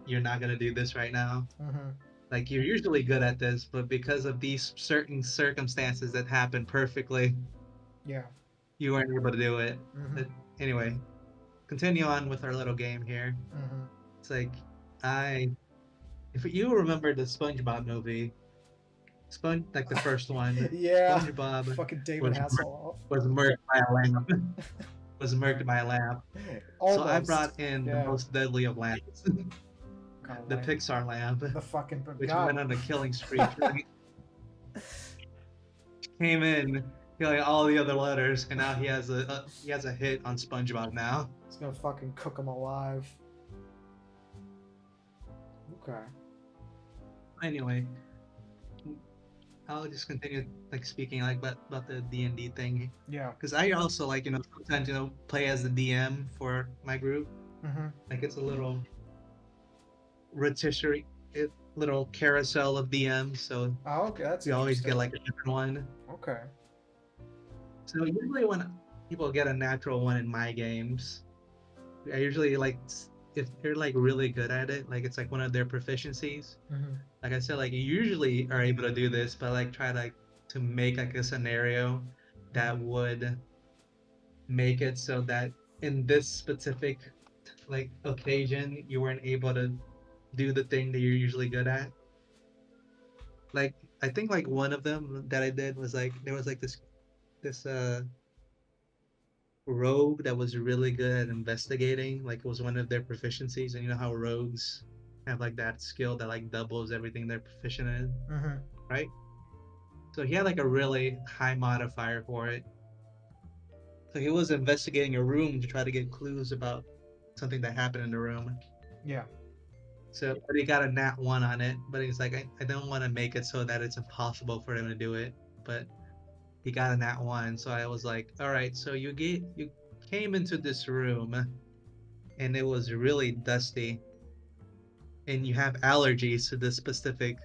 you're not gonna do this right now. Mm-hmm. Like you're usually good at this, but because of these certain circumstances that happen perfectly, Yeah. you weren't able to do it. Mm-hmm. But anyway, continue on with our little game here. Mm-hmm. It's like I if you remember the SpongeBob movie, like the first one, Yeah. SpongeBob Fucking David was Hasselhoff. was murked by a lamp. Was murked by a lamp. So I Almost. brought in the Yeah. most deadly of lamps, Kind of the lame. Pixar lamp, The fucking which God. went on a killing spree. Came in killing all the other letters, and now he has a hit on SpongeBob now. It's gonna fucking cook him alive. Okay. Anyway, I'll just continue like speaking like about the D&D thing, Yeah. because I also like sometimes play as the DM for my group. Mm-hmm. Like it's a little rotisserie, little carousel of DMs, so Oh, okay, that's we always interesting. get like a different one. Okay. So usually when people get a natural one in my games, I usually like if they're like really good at it, like it's like one of their proficiencies. Mm-hmm. Like I said, like you usually are able to do this, but like try to make like a scenario that would make it so that in this specific like occasion you weren't able to do the thing that you're usually good at. Like I think like one of them that I did was like there was like this rogue that was really good at investigating. Like it was one of their proficiencies, and you know how rogues have like that skill that like doubles everything they're proficient in, Mm-hmm. right? So he had like a really high modifier for it. So he was investigating a room to try to get clues about something that happened in the room. Yeah. So, but he got a nat 1 on it. But he's like, I don't want to make it so that it's impossible for him to do it. But he got a nat 1. So I was like, all right, so you came into this room and it was really dusty. And you have allergies to this specific,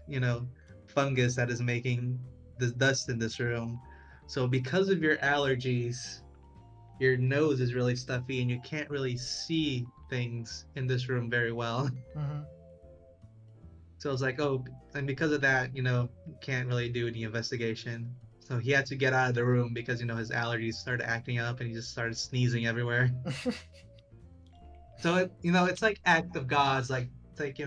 fungus that is making this dust in this room. So because of your allergies, your nose is really stuffy and you can't really see things in this room very well. Mm-hmm. So I was like, oh, and because of that, can't really do the investigation. So he had to get out of the room because, his allergies started acting up and he just started sneezing everywhere. So, it's like act of God's like, it's like,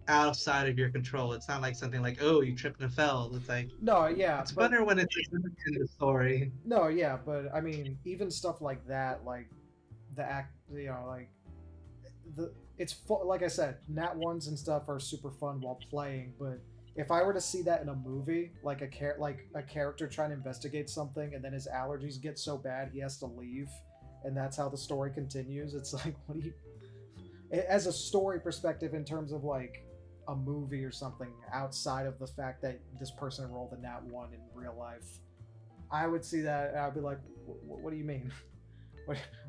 outside of your control. It's not like something like, oh, you tripped and fell. It's like, No, yeah, it's but funner when it's in the story. no, yeah, but I mean, even stuff like that, like the act, like the like I said, nat ones and stuff are super fun while playing, but if I were to see that in a movie, like a character trying to investigate something and then his allergies get so bad he has to leave, and that's how the story continues, it's like, what do you, as a story perspective, in terms of like a movie or something outside of the fact that this person rolled a nat one in real life, I would see that and I'd be like, what do you mean?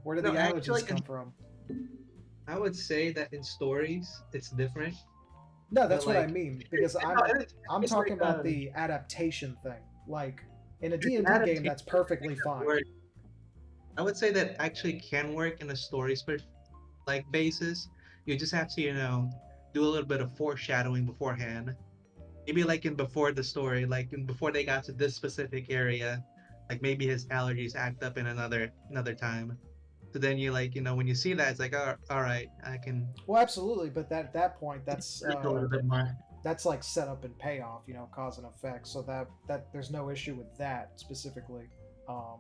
Where did No, the actually, allergies come from? I would say that in stories it's different, No, but that's what I like, mean because no, I'm it's talking like about the adaptation thing. Like in a there's an D&D game, adaptation that's perfectly that fine. works. I would say that actually can work in a story like basis. You just have to, do a little bit of foreshadowing beforehand. Maybe like in before the story, like before they got to this specific area, like maybe his allergies act up in another time. So then you like, when you see that, it's like, oh, all right, I can Well, absolutely, but at that point, a little bit more. that's like setup and payoff, cause and effect. So that there's no issue with that specifically. Um,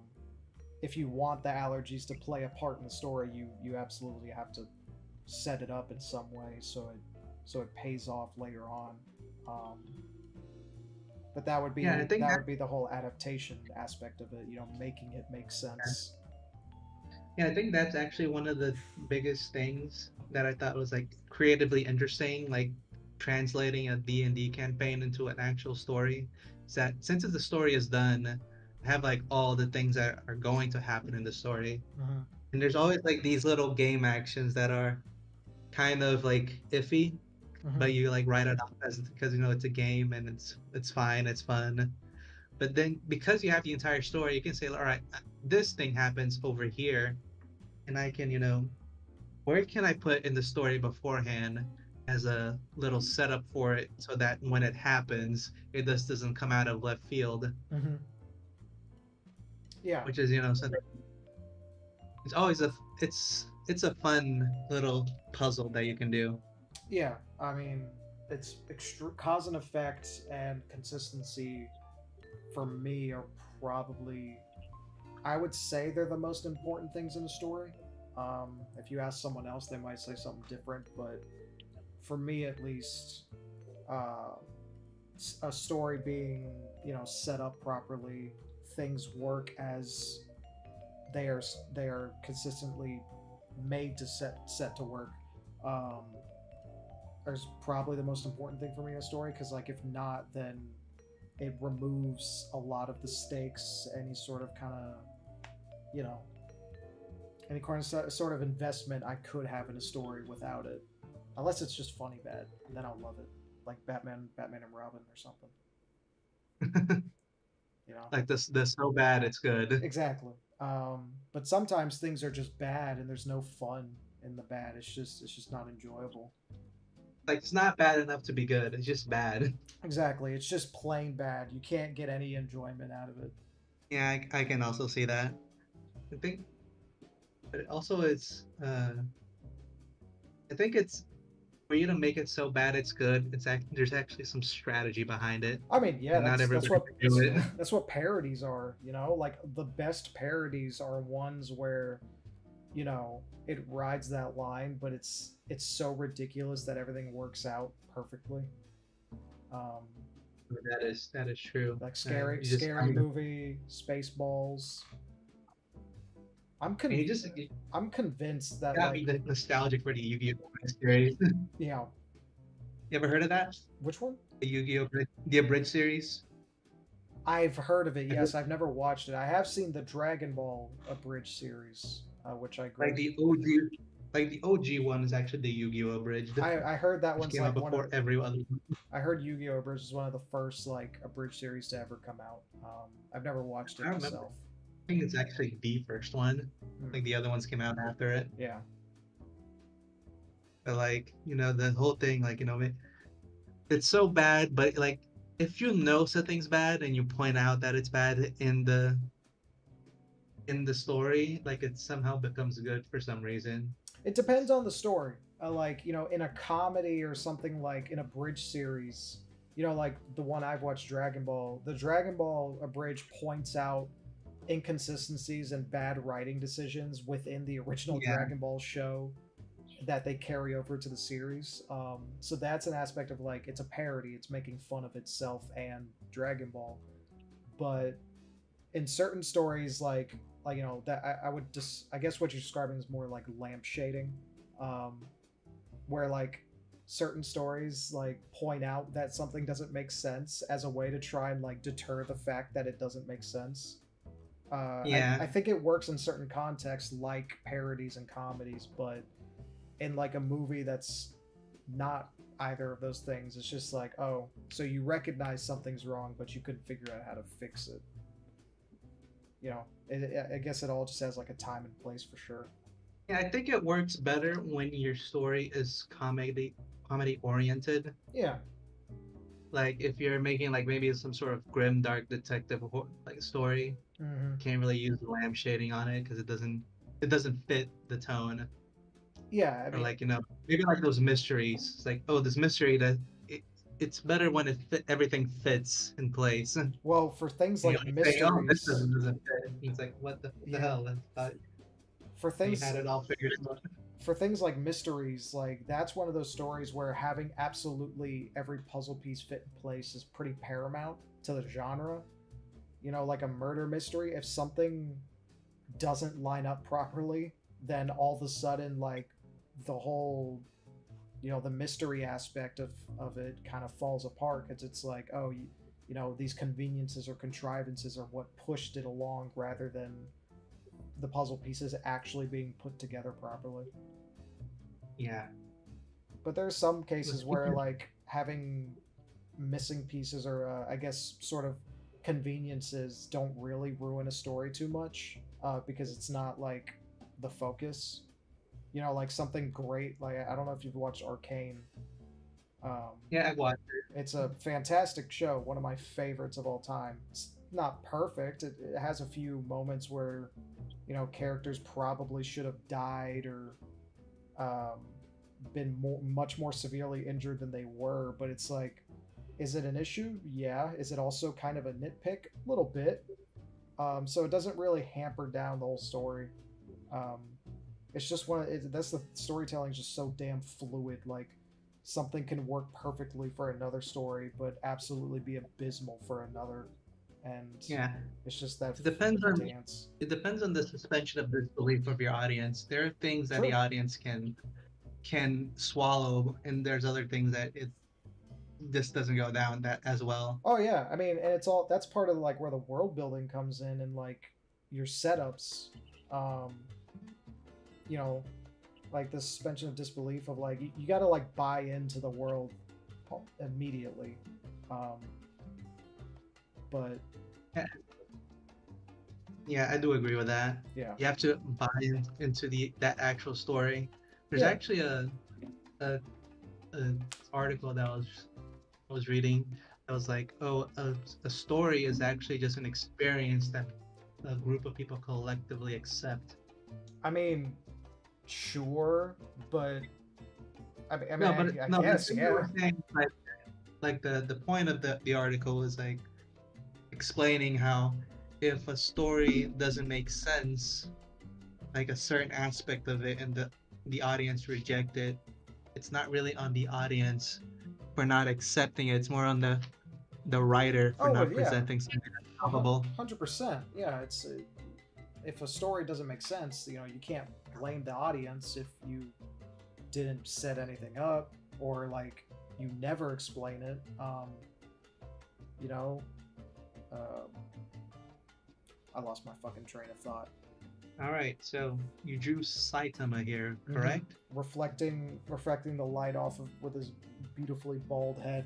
if you want the allergies to play a part in the story, you absolutely have to set it up in some way so it pays off later on. Um, but Yeah, I think that that would be the whole adaptation aspect of it. Making it make sense. yeah, I think that's actually one of the biggest things that I thought was like creatively interesting, like translating a D&D campaign into an actual story. Is that since the story is done, I have like all the things that are going to happen in the story. Mm-hmm. And there's always like these little game actions that are kind of like iffy, Mm-hmm. but you like write it off as because it's a game and it's fine, it's fun. But then because you have the entire story, you can say, all right, this thing happens over here, and I can, where can I put in the story beforehand as a little setup for it so that when it happens, it just doesn't come out of left field, Mm-hmm. Yeah, which is, something it's always it's a fun little puzzle that you can do. yeah. I mean, it's cause and effect and consistency for me are probably, I would say they're the most important things in a story. If you ask someone else, they might say something different, but for me at least, uh, a story being set up properly, things work as they are consistently made to set to work. Um, is probably the most important thing for me in a story because like if not, then it removes a lot of the stakes, any sort of kind of you know any sort of investment I could have in a story without it, unless it's just funny bad, and then I'll love it, like Batman and Robin or something. You know, Like this so bad it's good. exactly. But sometimes things are just bad, and there's no fun in the bad. It's just not enjoyable. Like it's not bad enough to be good. It's just bad. Exactly, it's just plain bad. You can't get any enjoyment out of it. Yeah, I can also see that. I think, but also I think it's for you to make it so bad it's good. There's actually some strategy behind it, I mean, yeah, and not that's everybody what can do it. that's what parodies are. Like the best parodies are ones where it rides that line, but it's so ridiculous that everything works out perfectly. Um, That is true. like scary I mean, movie, Spaceballs. I'm and con- you I'm convinced that gotta be like nostalgic for the Yu-Gi-Oh series. you know You ever heard of that? which one? The the abridged series. I've heard of it. I heard Yes, I've never watched it. I have seen the Dragon Ball abridged series, which I like greatly. the OG, like the OG one is actually the Yu-Gi-Oh abridged, I heard that which one's came out like one of. before every other one. I heard Yu-Gi-Oh! Abridged is one of the first like abridged series to ever come out. I've never watched I it remember. myself. I think it's actually the first one. Hmm. Like the other ones came out after it. Yeah, But like, the whole thing, like, it's so bad, but like if you know something's bad and you point out that it's bad in the story, like it somehow becomes good for some reason. it depends on the story. Like in a comedy or something like in a bridge series, like the one I've watched, Dragon Ball. The Dragon Ball abridged points out inconsistencies and bad writing decisions within the original Yeah. Dragon Ball show. that they carry over to the series. So that's an aspect of like it's a parody. It's making fun of itself and Dragon Ball, but in certain stories, like that I would just I guess what you're describing is more like lampshading, um, where like certain stories like point out that something doesn't make sense as a way to try and like deter the fact that it doesn't make sense. Yeah, I think it works in certain contexts like parodies and comedies, but in like a movie that's not either of those things, it's just like, oh, so you recognize something's wrong, but you couldn't figure out how to fix it. I guess it all just has like a time and place for sure. yeah. I think it works better when your story is comedy oriented. Yeah. Like if you're making like maybe some sort of grim dark detective like story, Hmm. can't really use lamp shading on it because it doesn't fit the tone. Yeah, I Or mean, like maybe like those mysteries. It's like, oh, this mystery that it's better when everything fits in place. well, for things You like say, oh, this mysteries, doesn't fit. And it's like, what the yeah, hell? I thought for you things had it all figured out. for things like mysteries, like that's one of those stories where having absolutely every puzzle piece fit in place is pretty paramount to the genre. Like a murder mystery, if something doesn't line up properly, then all of a sudden, like the whole, the mystery aspect of it kind of falls apart because it's like, oh, these conveniences or contrivances are what pushed it along rather than the puzzle pieces actually being put together properly. Yeah. But there's some cases where Speaking of, like having missing pieces or I guess sort of conveniences don't really ruin a story too much because it's not like the focus. Like something great. Like I don't know if you've watched Arcane. Um, yeah, I watched. it's a fantastic show, one of my favorites of all time. It's not perfect. It has a few moments where characters probably should have died or um, been much more severely injured than they were. But it's like, is it an issue? Yeah. Is it also kind of a nitpick? A little bit. So it doesn't really hamper down the whole story. Um, it's just that's the storytelling is just so damn fluid. Like something can work perfectly for another story, but absolutely be abysmal for another. And Yeah, it's just that it depends on dance. it depends on the suspension of disbelief of your audience. There are things that the True. audience can swallow, and there's other things that it this doesn't go down that as well. Oh yeah, I mean, and it's all that's part of like where the world building comes in and like your setups. Um, you know, like the suspension of disbelief of like you got to like buy into the world immediately. Um, but Yeah, yeah, I do agree with that. yeah, You have to buy into the that actual story. There's yeah. actually a, a article that I was reading that was like, oh, a story is actually just an experience that a group of people collectively accept. I mean, sure, but No, I but guess they were yeah. saying like the point of the article was like explaining how if a story doesn't make sense, like a certain aspect of it, and the audience reject it, it's not really on the audience for not accepting it. It's more on the writer for Oh well, not yeah, presenting something that's palpable. 100%. Yeah, it's if a story doesn't make sense, you can't blame the audience if you didn't set anything up or like you never explain it. You know, uh, I lost my fucking train of thought. All right, so you drew Saitama here, Mm-hmm. correct? Reflecting the light off of with his beautifully bald head.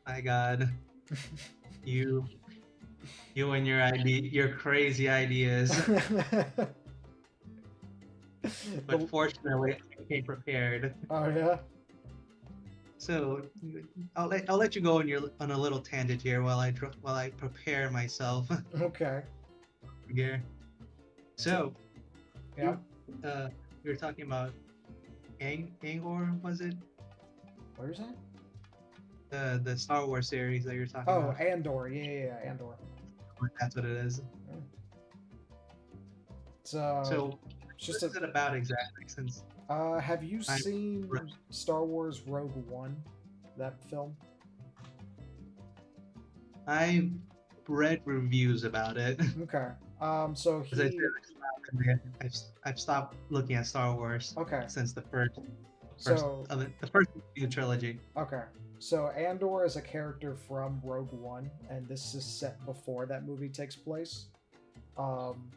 My God, you you and your crazy ideas. But The- fortunately, I came prepared. oh yeah. So I'll let you go on a little tangent here while I prepare myself Okay. here. So So yeah. you you were talking about Angor, was it What are you saying? the Star Wars series that you're talking Oh, about? Andor. Yeah. Andor. That's what it is. Yeah. It's So it's what just a is it about exactly? Since Have you I seen Star Wars Rogue One? That film? I've read reviews about it. Okay. So As I said, he. I've stopped looking at Star Wars Okay. since So the first new trilogy. okay. So Andor is a character from Rogue One, and this is set before that movie takes place. Um,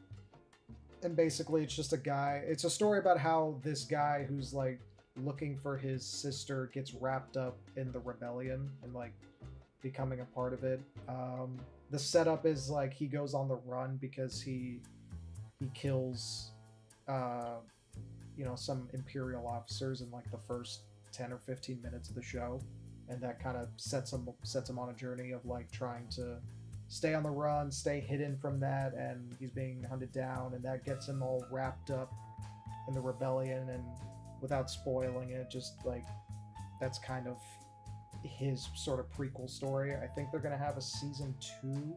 and basically, it's just a guy. It's a story about how this guy who's like looking for his sister gets wrapped up in the rebellion and like becoming a part of it. The setup is like he goes on the run because he kills uh, some imperial officers in like the first 10 or 15 minutes of the show, and that kind of sets him on a journey of like trying to stay on the run, stay hidden from that, and he's being hunted down, and that gets him all wrapped up in the rebellion. And without spoiling it, just like that's kind of his sort of prequel story. I think they're gonna have a season 2,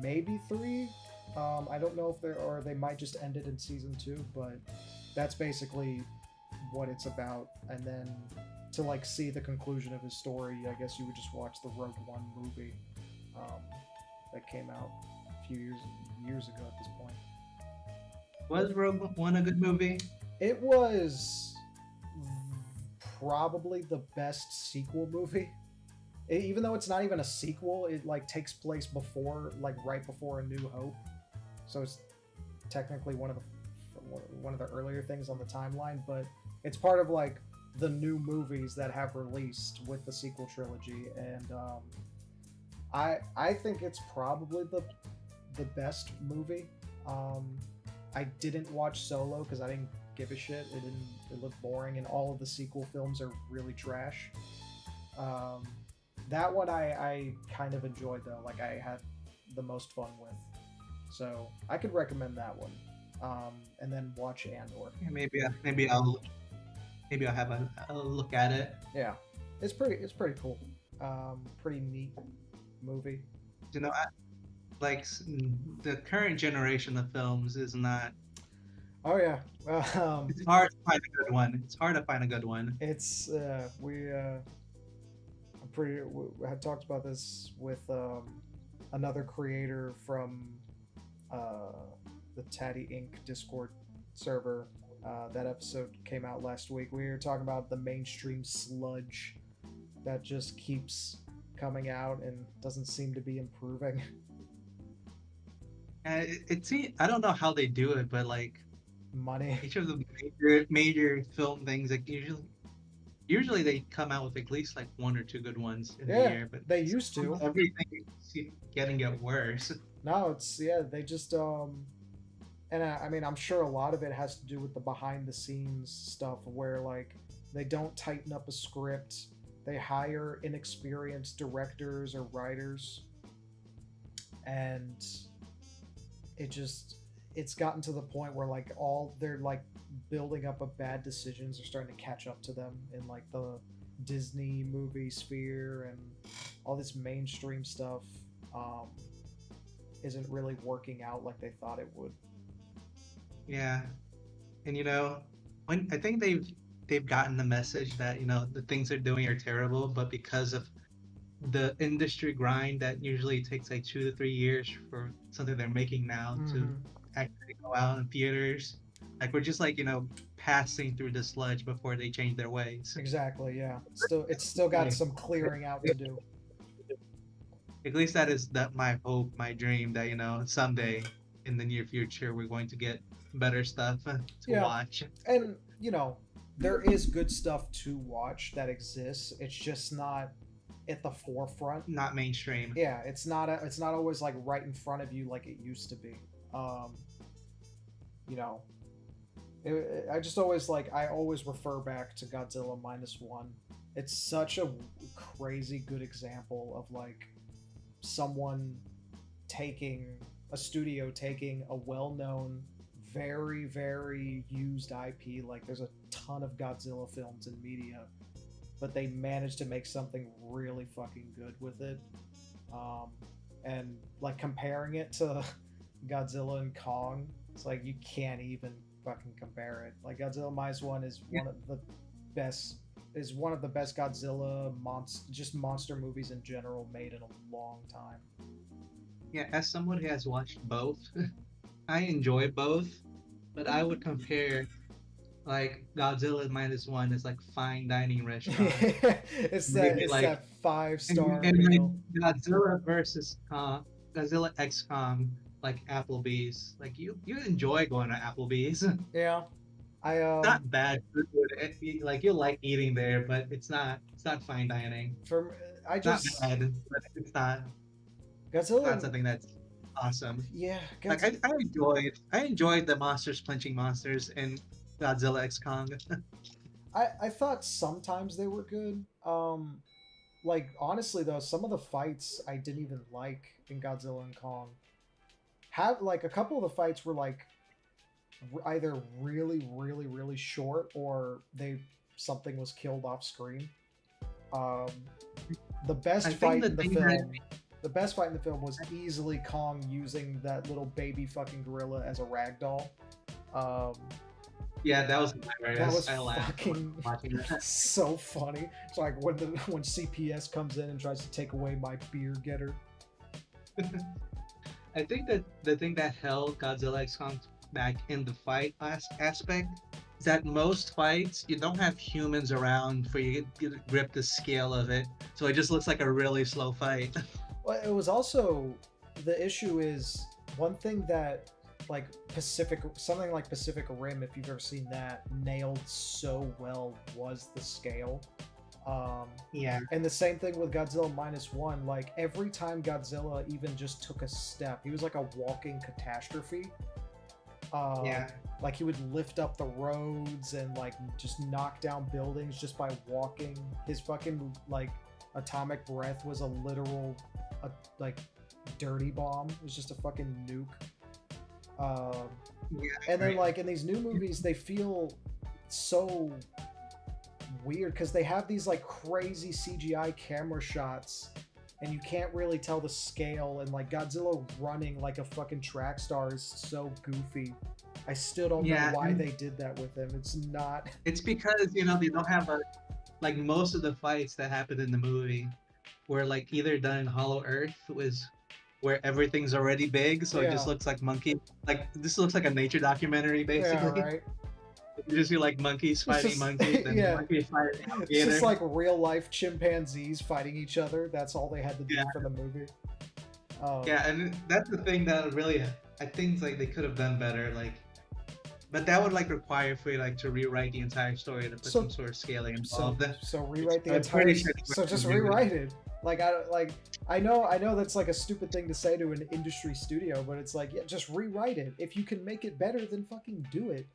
maybe 3. I don't know if they're, or they might just end it in season 2, but that's basically what it's about. And then to like see the conclusion of his story, I guess you would just watch the Rogue One movie um, that came out a few years ago at this point. Was Rogue One a good movie? It was probably the best sequel movie. Even though it's not even a sequel, it like takes place before, like right before A New Hope, so it's technically one of the earlier things on the timeline. But it's part of like the new movies that have released with the sequel trilogy, and I think it's probably the best movie. I didn't watch Solo because I didn't give a shit. It looked boring, and all of the sequel films are really trash. That one I kind of enjoyed though. Like I had the most fun with, so I could recommend that one. And then watch Andor. Yeah, maybe I'll have a look at it. Yeah, it's pretty cool. Pretty neat movie. You know, the current generation of films is not. Oh yeah. It's hard to find a good one. It's hard to find a good one. It's we had talked about this with another creator from the Tatty Inc. Discord server. That episode came out last week. We were talking about the mainstream sludge that just keeps coming out and doesn't seem to be improving. I don't know how they do it, but like Money. each of the major film things, like usually they come out with at least like one or two good ones in the year, but they used to. Everything is getting worse. No, it's they just and I mean I'm sure a lot of it has to do with the behind the scenes stuff where like they don't tighten up a script, they hire inexperienced directors or writers, and it's gotten to the point where like all they're like building up of bad decisions are starting to catch up to them in like the Disney movie sphere, and all this mainstream stuff isn't really working out like they thought it would. Yeah, and when I think they've gotten the message that the things they're doing are terrible, but because of the industry grind that usually takes like 2 to 3 years for something they're making now to actually go out in theaters, like we're just like passing through the sludge before they change their ways. Exactly. Yeah. It's still got some clearing out to do. At least that is my hope, my dream, that someday in the near future we're going to get better stuff to watch. And there is good stuff to watch that exists. It's just not at the forefront. Not mainstream. Yeah, it's not always like right in front of you like it used to be. I just always I always refer back to Godzilla -1. It's such a crazy good example of like someone a studio taking a well-known, very, very used IP. Like there's a ton of Godzilla films in media, but they managed to make something really fucking good with it. And like comparing it to Godzilla and Kong, it's like you can't even fucking compare it. Like Godzilla minus one is best one of the best Godzilla monster movies in general made in a long time. Yeah, as someone who has watched both, I enjoy both, but I would compare like Godzilla minus one is like fine dining restaurant. Maybe It's like that five and, star and like meal. Godzilla versus Godzilla X Kong, like Applebee's. Like you enjoy going to Applebee's. Yeah, I Not bad food. Like you like eating there, but it's not fine dining. for I Not just bad, but it's not Godzilla. something that's awesome. Yeah, Like I enjoyed the monsters punching monsters in Godzilla X Kong. I thought sometimes they were good. Like honestly though, some of the fights I didn't even like in Godzilla and Kong. Have like a couple of the fights were like either really short or they something was killed off screen. Um, the best I think fight the in the thing that film, the best fight in the film was easily Kong using that little baby fucking gorilla as a rag doll. Um, yeah, that was that hilarious. was I laughed fucking watching that. so funny. It's like when CPS comes in and tries to take away my beer getter. I think that the thing that held Godzilla X Kong back in the fight aspect is that most fights you don't have humans around for you to grip the scale of it, so it just looks like a really slow fight. Well, it was also the issue is one thing that like something like Pacific Rim, if you've ever seen that, nailed so well was the scale. Um, Yeah, and the same thing with Godzilla minus one. Like every time Godzilla even just took a step, he was like a walking catastrophe. Um, yeah, like he would lift up the roads and like just knock down buildings just by walking. His fucking like atomic breath was a literal, like dirty bomb. It was just a fucking nuke. Um, yeah. and then Right. like in these new movies, they feel so weird because they have these like crazy CGI camera shots and you can't really tell the scale, and like Godzilla running like a fucking track star is so goofy. I still don't know Yeah, why and they did that with him. It's not. it's because they don't have a like most of the fights that happened in the movie were like either done in Hollow Earth was where everything's already big, so it just Yeah, looks like monkey. Like this looks like a nature documentary yeah, basically. right. You just see like monkeys It's fighting just monkeys, then yeah, monkeys fighting it's just alligator. like real life chimpanzees fighting each other. That's all they had to do Yeah, for the movie. Um, yeah, and that's the thing that really I think like they could have done better. Like, but that would like require for you like to rewrite the entire story to put some so sort of scaling so involved. so rewrite the I'm entire. pretty sure they So just would do it. rewrite it. Like I know that's like a stupid thing to say to an industry studio, but it's like, yeah, just rewrite it. If you can make it better, then fucking do it.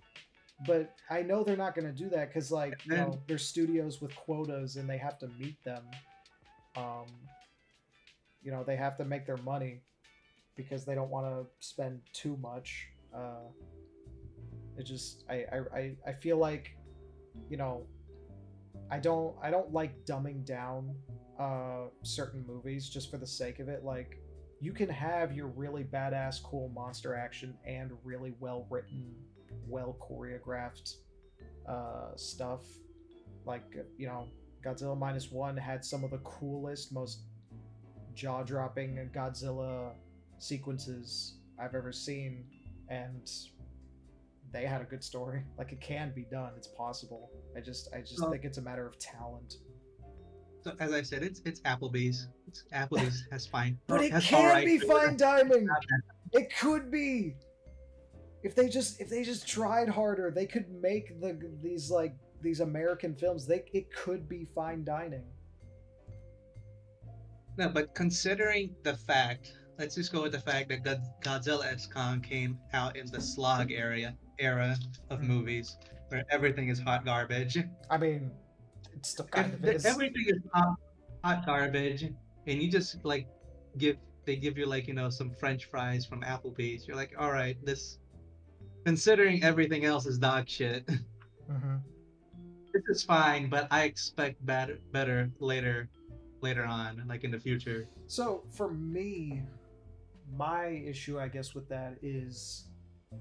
But I know they're not going to do that because, like, you And know, there's studios with quotas and they have to meet them. Um, you know, they have to make their money because they don't want to spend too much. It just, I feel like, you know, I don't like dumbing down certain movies just for the sake of it. Like, you can have your really badass, cool monster action and really well written, well choreographed stuff. Like, you know, Godzilla minus one had some of the coolest, most jaw dropping Godzilla sequences I've ever seen, and they had a good story. Like, it can be done. It's possible. I just so, think it's a matter of talent. so as I said, it's Applebee's. Applebee's has fine, But it has all can right be food. fine dining. It could be. If they just tried harder, they could make these like these American films. It could be fine dining. No, but considering the fact, let's just go with the fact that Godzilla X Kong came out in the slog era of Mhm. movies, where everything is hot garbage. I mean, it still If kind of is. everything is hot garbage, and you just like give they give you like some French fries from Applebee's, you're like, all right, this considering everything else is dog shit, Hmm. this is fine, but I expect better later on, like in the future. So for me, my issue, I guess, with that is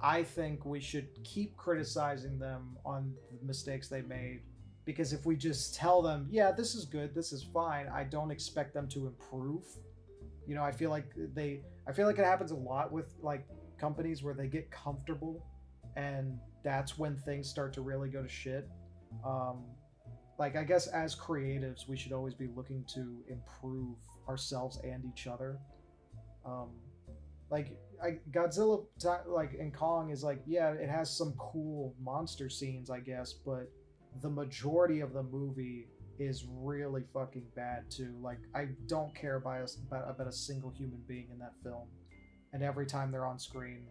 I think we should keep criticizing them on the mistakes they made, because if we just tell them, yeah, this is good, this is fine, I don't expect them to improve. You know, I feel like it happens a lot with like companies where they get comfortable, and that's when things start to really go to shit. Um, like I guess as creatives, we should always be looking to improve ourselves and each other. Um, Godzilla, like in Kong, is like, yeah, it has some cool monster scenes, I guess, but the majority of the movie is really fucking bad too. Like I don't care about a single human being in that film, and every time they're on screen,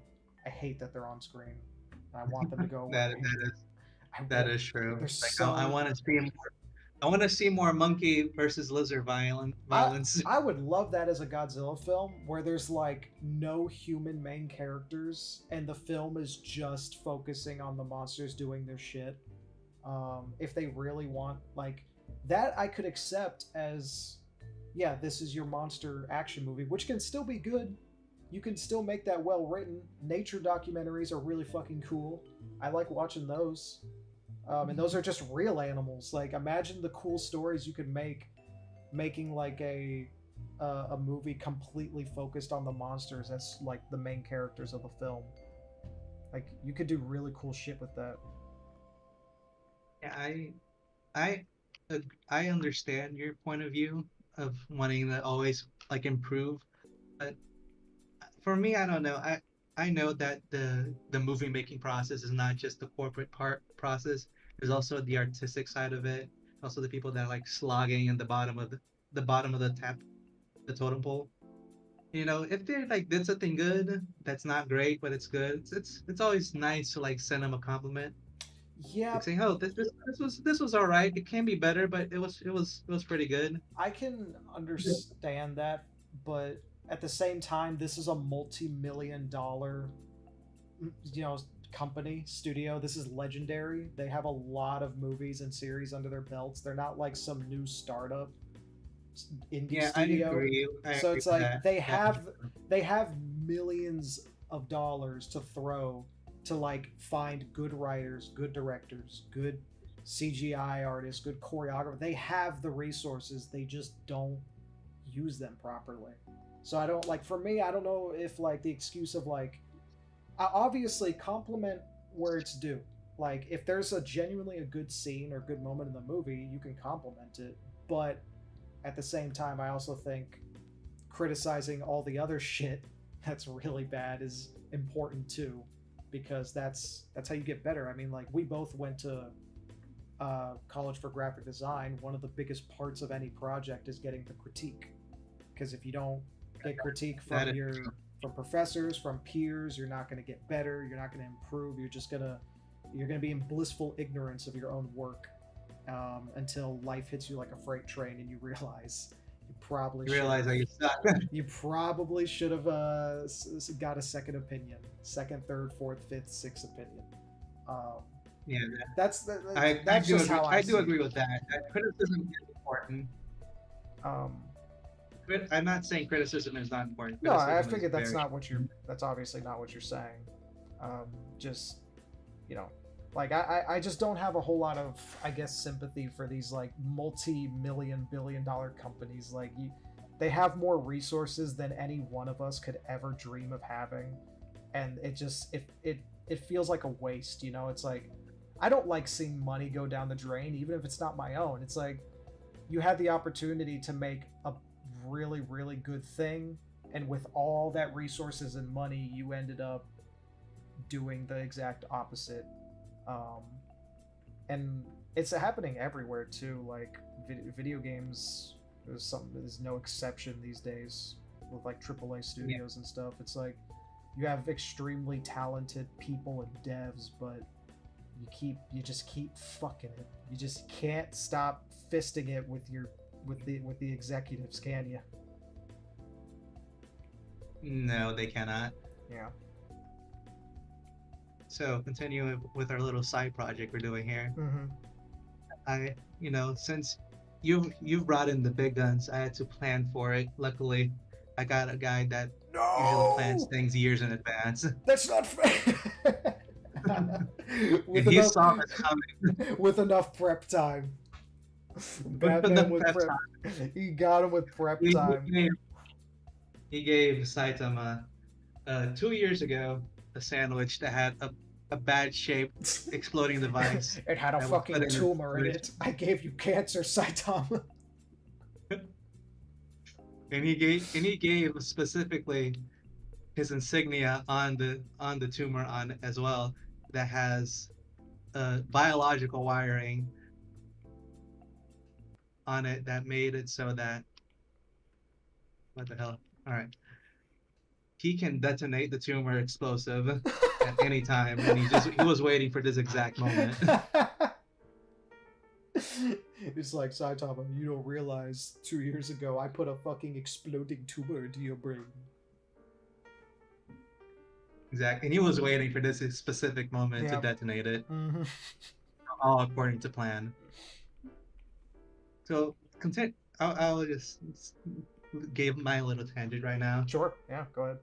I hate that they're on screen. And I want them to go That away. that is I that want. is true. They're Like I so. want to see I want to see more monkey versus lizard I violence. I would love that as a Godzilla film where there's like no human main characters and the film is just focusing on the monsters doing their shit. If they really want like that, I could accept as, yeah, this is your monster action movie, which can still be good. You can still make that well written. Nature documentaries are really fucking cool. I like watching those. And those are just real animals. Like imagine the cool stories you could make making like a movie completely focused on the monsters as like the main characters of the film. Like you could do really cool shit with that. Yeah, I I understand your point of view of wanting to always like improve, but for me, I don't know. I know that the movie making process is not just the corporate part process. There's also the artistic side of it. Also the people that are like slogging in the bottom of the the totem pole. You know, if they like did something good, that's not great, but it's good. It's always nice to like send them a compliment, Yeah, like saying, "Oh, this was all right. It can be better, but it was pretty good." I can understand that, but at the same time, this is a multi-million dollar, you know, company studio. This is legendary. They have a lot of movies and series under their belts. They're not like some new startup indie Yeah, studio. I So agree it's with like that. they have millions of dollars to throw to like find good writers, good directors, good CGI artists, good choreographer. They have the resources. They just don't use them properly. So I don't like, for me, I don't know if like the excuse of like, obviously compliment where it's due. Like if there's a genuinely a good scene or good moment in the movie, you can compliment it. But at the same time, I also think criticizing all the other shit that's really bad is important too, because that's how you get better. I mean, like we both went to college for graphic design. One of the biggest parts of any project is getting the critique, because if you don't get critique That from is your true. from professors, from peers, you're not going to get better. You're not going to improve. You're gonna be in blissful ignorance of your own work, until life hits you like a freight train and you realize you probably You should realize have that you suck. got a second opinion, second, third, fourth, fifth, sixth opinion. Um, Yeah, that's I that's do just agree. how I I do see it. agree with that. That criticism is important. Um, I'm not saying criticism is not important. no, I Criticism is figured that's very not what you're. That's obviously not what you're saying. Just, you know, like I just don't have a whole lot of, I guess, sympathy for these like multi-million billion dollar companies. Like they have more resources than any one of us could ever dream of having, and it feels like a waste. You know, it's like I don't like seeing money go down the drain, even if it's not my own. It's like you had the opportunity to make a really really good thing, and with all that resources and money, you ended up doing the exact opposite. um, and it's happening everywhere too. Like video games is no exception these days with like AAA yeah. studios and stuff. It's like you have extremely talented people and devs, but you just keep fucking it. You just can't stop fisting it with the executives, can you? No, they cannot. Yeah. So continuing with our little side project we're doing here. Mm-hmm. You know, since you've brought in the big guns, I had to plan for it. Luckily, I got a guy that Usually plans No, things years in advance. that's not fair. And with he enough saw it coming. with enough prep time. With the Batman with prep prep. time, He got him with prep he, time. he gave, he gave Saitama 2 years ago a sandwich that had a bad shaped exploding device It had a that was put fucking in his tumor in sandwich. it. I gave you cancer, Saitama. And he gave specifically his insignia on the tumor on it as well that has biological wiring on it that made it so that what the hell? All right, he can detonate the tumor explosive at any time, and he was waiting for this exact moment. It's like, Saitama, you don't realize 2 years ago I put a fucking exploding tumor into your brain. Exactly, and he was waiting for this specific moment to Yeah. detonate it, Mm-hmm. all according to plan. So content. I'll just give my little tangent right now. Sure. Yeah, go ahead.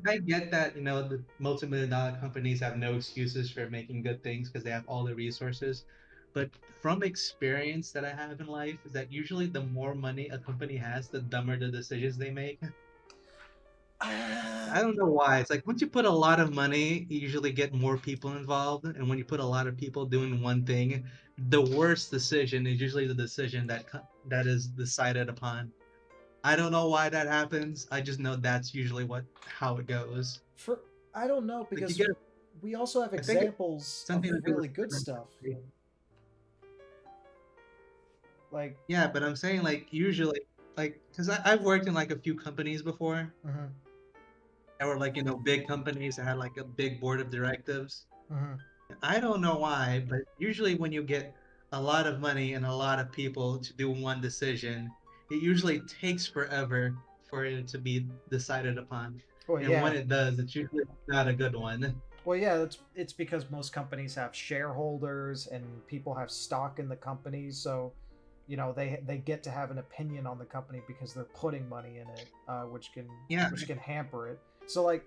I get that, the multi-million-dollar companies have no excuses for making good things because they have all the resources. But from experience that I have in life, is that usually the more money a company has, the dumber the decisions they make. I don't know why. It's like once you put a lot of money, you usually get more people involved. And when you put a lot of people doing one thing, the worst decision is usually the decision that is decided upon. I don't know why that happens. I just know that's usually how it goes. For I don't know, Like you because get, we also have I think it's examples of something to do with really good stuff. Like, yeah, but I'm saying like usually like because I've worked in like a few companies before mm-hmm, that were like big companies that had like a big board of directives. mm-hmm. I don't know why, but usually when you get a lot of money and a lot of people to do one decision, it usually takes forever for it to be decided upon. Well, And when yeah. it does, it's usually not a good one. Well, yeah, it's because most companies have shareholders and people have stock in the company, so they get to have an opinion on the company because they're putting money in it, Yeah, which can hamper it. So like,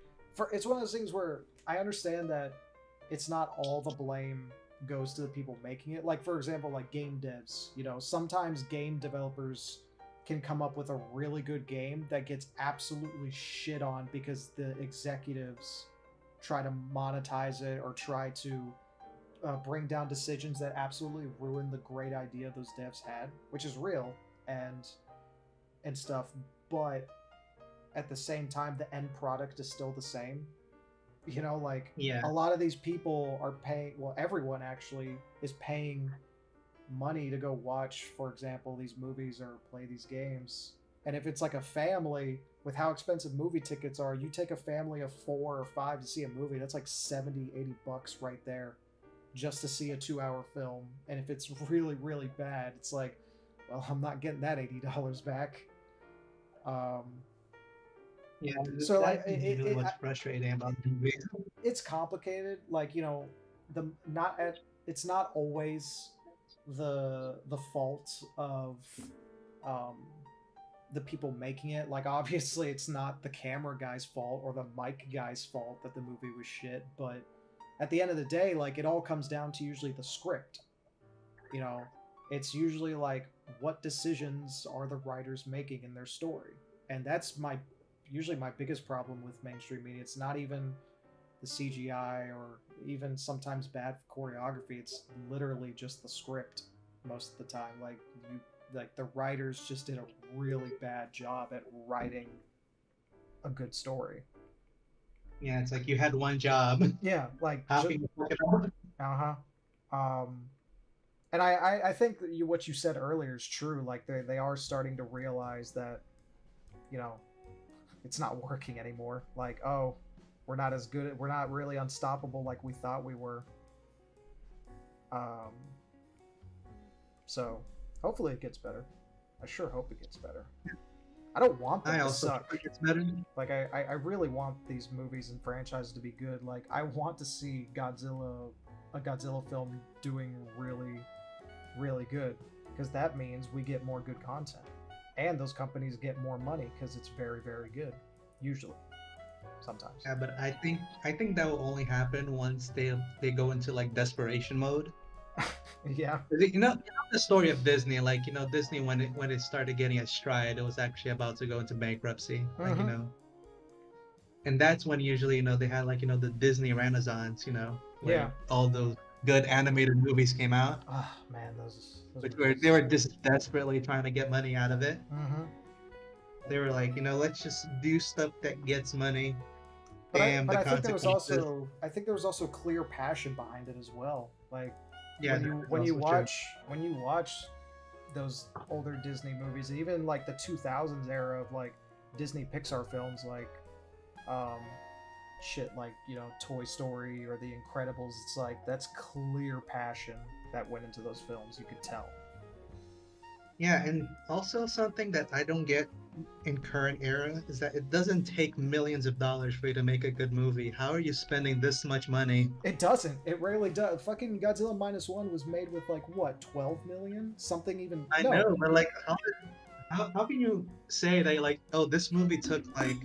it's one of those things where I understand that it's not all the blame goes to the people making it. Like, for example, like game devs, sometimes game developers can come up with a really good game that gets absolutely shit on because the executives try to monetize it or try to bring down decisions that absolutely ruin the great idea those devs had, which is real and stuff. But at the same time, the end product is still the same. Like, yeah, a lot of these people are paying. Well, everyone actually is paying money to go watch, for example, these movies or play these games. And if it's like a family, with how expensive movie tickets are, you take a family of 4 or 5 to see a movie, that's like 70-80 bucks right there just to see a 2-hour film. And if it's really, really bad, it's like, well, I'm not getting that $80 back. Um, yeah. so like That is usually what's frustrating about movies. it's complicated. Like, the not at it's not always the fault of um, the people making it. Like, obviously, it's not the camera guy's fault or the mic guy's fault that the movie was shit. But at the end of the day, like, it all comes down to usually the script. You know, it's usually like, what decisions are the writers making in their story, and that's usually my biggest problem with mainstream media. It's not even the CGI or even sometimes bad choreography. It's literally just the script most of the time. Like the writers just did a really bad job at writing a good story. Yeah, it's like you had one job. Yeah, like How just can you fuck it up? uh-huh. Um and I think that what you said earlier is true. Like, they are starting to realize that, you know, it's not working anymore. Like, oh, we're not really unstoppable like we thought we were. Um, so hopefully it gets better. I sure hope it gets better. I don't want them I to also suck. think it's better. Like, I really want these movies and franchises to be good. Like, I want to see a Godzilla film doing really, really good, because that means we get more good content, and those companies get more money because it's very, very good, usually. sometimes. Yeah, but I think that will only happen once they go into like desperation mode. Yeah. You know the story of Disney, like Disney when it started getting a stride, it was actually about to go into bankruptcy, like Mm-hmm. and that's when usually they had like the Disney Renaissance, Yeah. where all those good animated movies came out, Oh man, those which were they movies. were just desperately trying to get money out of it. Mm-hmm. They were like, let's just do stuff that gets money. But I Damn but the I think there was consequences. also I think there was also clear passion behind it as well. Like Yeah, when that you is when you also true. watch when you watch those older Disney movies, even like the 2000s era of like Disney Pixar films, like um, shit like Toy Story or The Incredibles. It's like that's clear passion that went into those films. You could tell. Yeah, and also something that I don't get in current era is that it doesn't take millions of dollars for you to make a good movie. How are you spending this much money? It doesn't. It rarely does. Fucking Godzilla minus one was made with like what, 12 million? Something even I no. know, but like, how can you say that like, oh, this movie took like,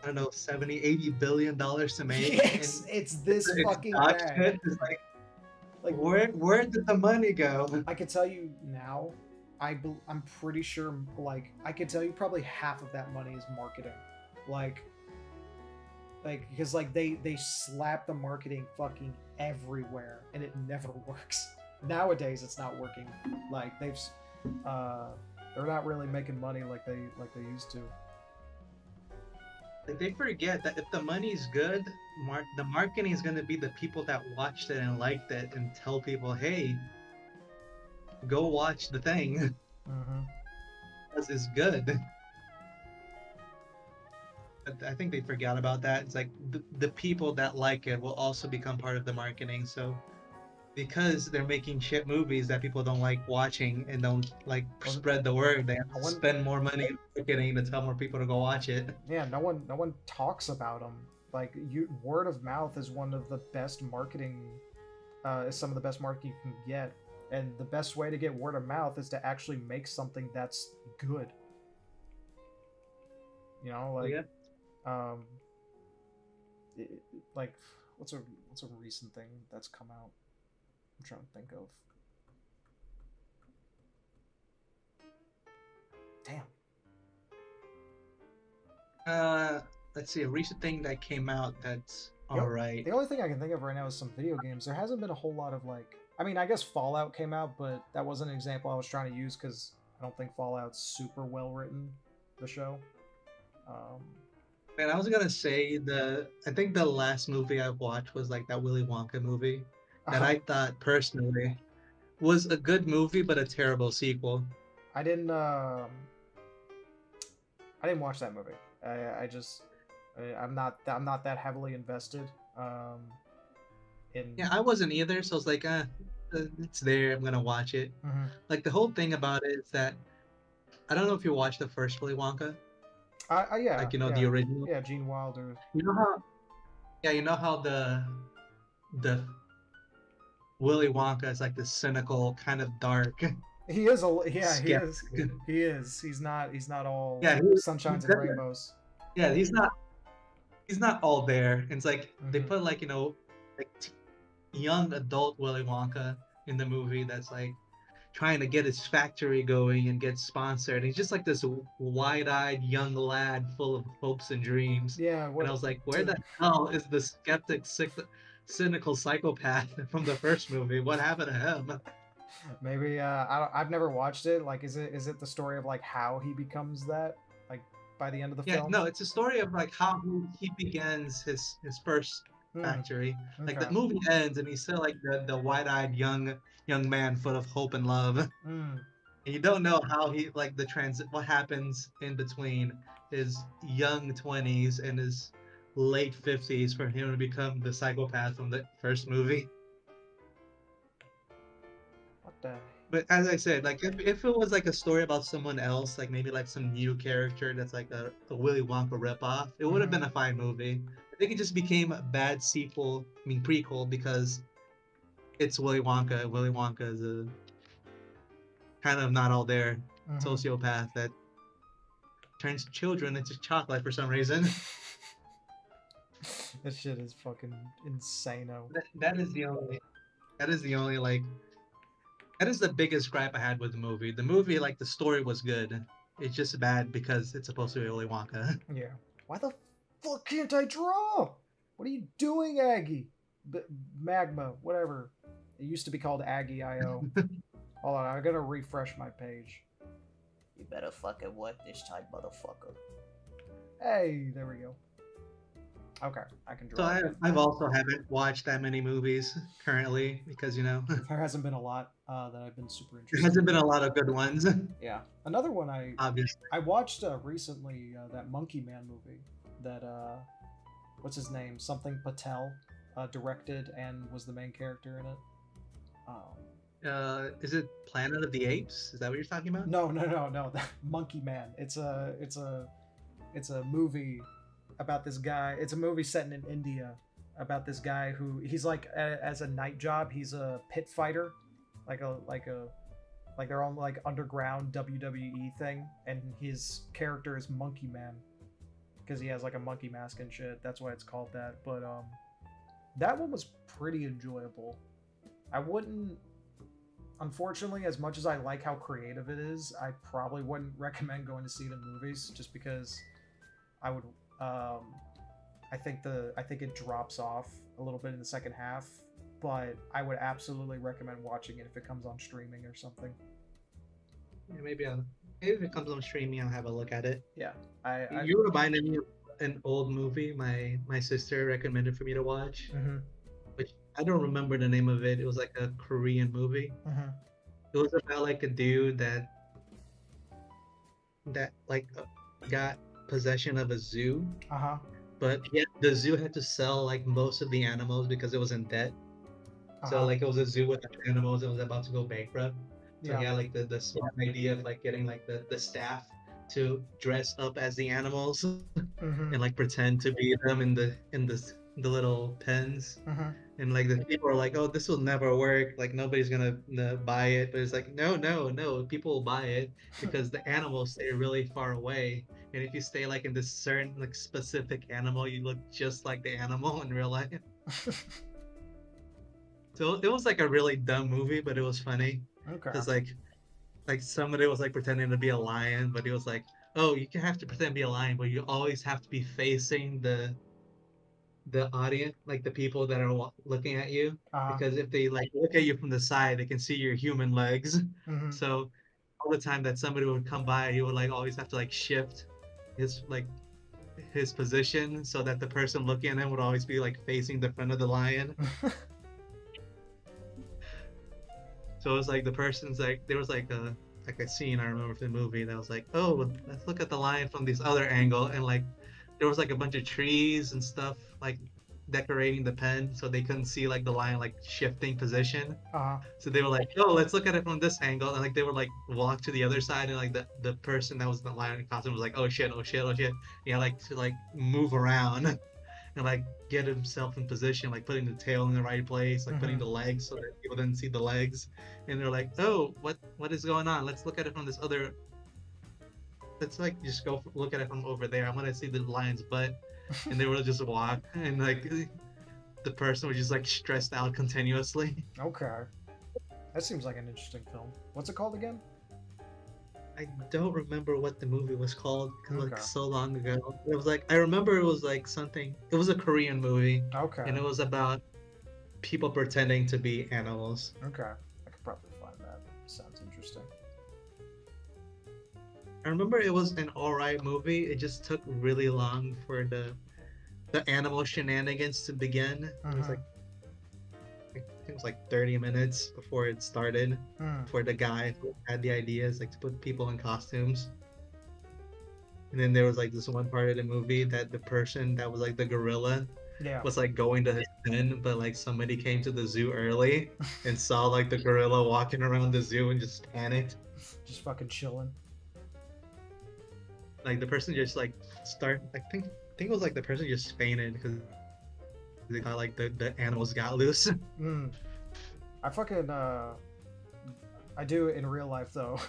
I don't know, 70, 80 billion dollars to make, It's and it's it's, this it's fucking dog bad. shit? It's like, Like where did the money go? I could tell you now. I'm pretty sure. Like I could tell you probably half of that money is marketing. Like because like they slap the marketing fucking everywhere and it never works. Nowadays it's not working. Like uh they're not really making money like they used to. Like they forget that if the money's good, the marketing is going to be the people that watched it and liked it and tell people, hey, go watch the thing Mm-hmm. because it's good. But I think they forgot about that. It's like the people that like it will also become part of the marketing. So because they're making shit movies that people don't like watching and don't like Well, spread the word, they have no to one, spend more money on marketing to tell more people to go watch it. yeah, no one talks about them. Like word of mouth is one of the best marketing. Is some of the best marketing you can get, and the best way to get word of mouth is to actually make something that's good. So Like yeah, um, it, like what's a recent thing that's come out? I'm trying to think of. Damn. uh, let's see a recent thing that came out that's The, all right. the only thing I can think of right now is some video games. There hasn't been a whole lot of like. I mean, I guess Fallout came out, but that wasn't an example I was trying to use because I don't think Fallout's super well written. The show. Um, And I was gonna say I think the last movie I watched was like that Willy Wonka movie that uh, I thought personally was a good movie but a terrible sequel. I didn't. I didn't watch that movie. I just. I'm not that heavily invested. In. Yeah, I wasn't either, so I was like, it's there. I'm gonna watch it. Mhm. Like the whole thing about it is that I don't know if you watched the first Willy Wonka, Yeah, like the yeah, original. yeah. Gene Wilder. You know how, yeah, you know how the Willy Wonka is like the cynical, kind of dark, He is a. Yeah, he is. skeptic. He is. He's not all Yeah, sunshines and rainbows. yeah, he's not all there. And it's like they Hmm. put like like young adult Willy Wonka in the movie that's like trying to get his factory going and get sponsored. He's just like this wide-eyed young lad full of hopes and dreams. Yeah. And I What was like, where to the hell is the skeptic, cynical psychopath from the first movie? What happened to him? maybe I've never watched it. Like, is it the story of like how he becomes that? Like by the end of the Yeah, film. no, it's a story of like how he begins his first Hmm. factory. Like the Okay. movie ends and he's still like the wide-eyed young man full of hope and love. Hmm. And you don't know how he like what happens in between his young 20s and his late 50s for him to become the psychopath from the first movie. What the? But as I said, like if it was like a story about someone else, like maybe like some new character that's like a Willy Wonka ripoff, it would have Hmm. been a fine movie. I think it just became a bad prequel, because it's Willy Wonka. Willy Wonka is a kind of not all there Hmm. sociopath that turns children into chocolate for some reason. This shit is fucking insano. That is the only. That is the only like. That is the biggest gripe I had with the movie. The movie, like the story was good. It's just bad because it's supposed to be Willy Wonka. Yeah. Why the fuck can't I draw? What are you doing, Aggie? B- Magma, whatever. It used to be called Aggie IO. Hold on, I gotta refresh my page. You better fucking work this time, motherfucker. Hey, there we go. Okay, I can So draw. I've also haven't watched that many movies currently because There hasn't been a lot that I've been super there interested hasn't in. been a lot of good ones. Yeah, another one Obviously, I watched recently that Monkey Man movie that what's his name, something Patel directed and was the main character in it. is it Planet of the Apes? Is that what you're talking about? No, Monkey Man. It's a movie about this guy. It's a movie set in India about this guy who he's like as a night job. He's a pit fighter, like their own like underground WWE thing, and his character is Monkey Man because he has like a monkey mask and shit. That's why it's called that. But that one was pretty enjoyable. I wouldn't. Unfortunately, as much as I like how creative it is, I probably wouldn't recommend going to see it in movies just because I would I think it drops off a little bit in the second half, but I would absolutely recommend watching it if it comes on streaming or something. Yeah, maybe if it comes on streaming, I'll have a look at it. Yeah, You reminded me of an old movie my sister recommended for me to watch, which I don't remember the name of it. It was like a Korean movie. It was about like a dude that like got possession of a zoo, but the zoo had to sell like most of the animals because it was in debt. So like it was a zoo with animals that was about to go bankrupt. So he had like the smart idea of like getting like the staff to dress up as the animals and like pretend to be them in the little pens. And like the people are like, oh, this will never work. Like nobody's gonna buy it. But it's like, no, people will buy it because the animals stay really far away. And if you stay like in this certain like specific animal, you look just like the animal in real life. So it was like a really dumb movie, but it was funny. Okay. Because like somebody was like pretending to be a lion, but he was like, oh, you can have to pretend to be a lion, but you always have to be facing the audience, like the people that are looking at you, because if they like look at you from the side, they can see your human legs. So all the time that somebody would come by, he would like always have to like shift his like his position so that the person looking at him would always be like facing the front of the lion. So it was like the person's like there was like a scene I remember from the movie that was like, oh, let's look at the lion from this other angle, and like there was like a bunch of trees and stuff like decorating the pen so they couldn't see like the lion like shifting position. So they were like, oh, let's look at it from this angle, and like they would like walk to the other side, and like the person that was the lion costume was like, oh shit, yeah, like to like move around and like get himself in position, like putting the tail in the right place, like putting the legs so that people didn't see the legs. And they're like, oh, what is going on? Let's look at it from this other. Let's like just go look at it from over there. I want to see the lion's butt. And they would just walk, and like the person was just like stressed out continuously. Okay, that seems like an interesting film. What's it called again? I don't remember what the movie was called. Like so long ago. It was like I remember it was like something. It was a Korean movie. Okay. And it was about people pretending to be animals. Okay, I could probably find that. Sounds interesting. I remember it was an alright movie. It just took really long for the animal shenanigans to begin. It was like I think it was like 30 minutes before it started. For the guy who had the ideas, like to put people in costumes. And then there was like this one part of the movie that the person that was like the gorilla was like going to his pen, but like somebody came to the zoo early and saw like the gorilla walking around the zoo and just panicked. Just fucking chilling. Like the person just like I think it was like the person just fainted because they got like the animals got loose. I fucking I do in real life though.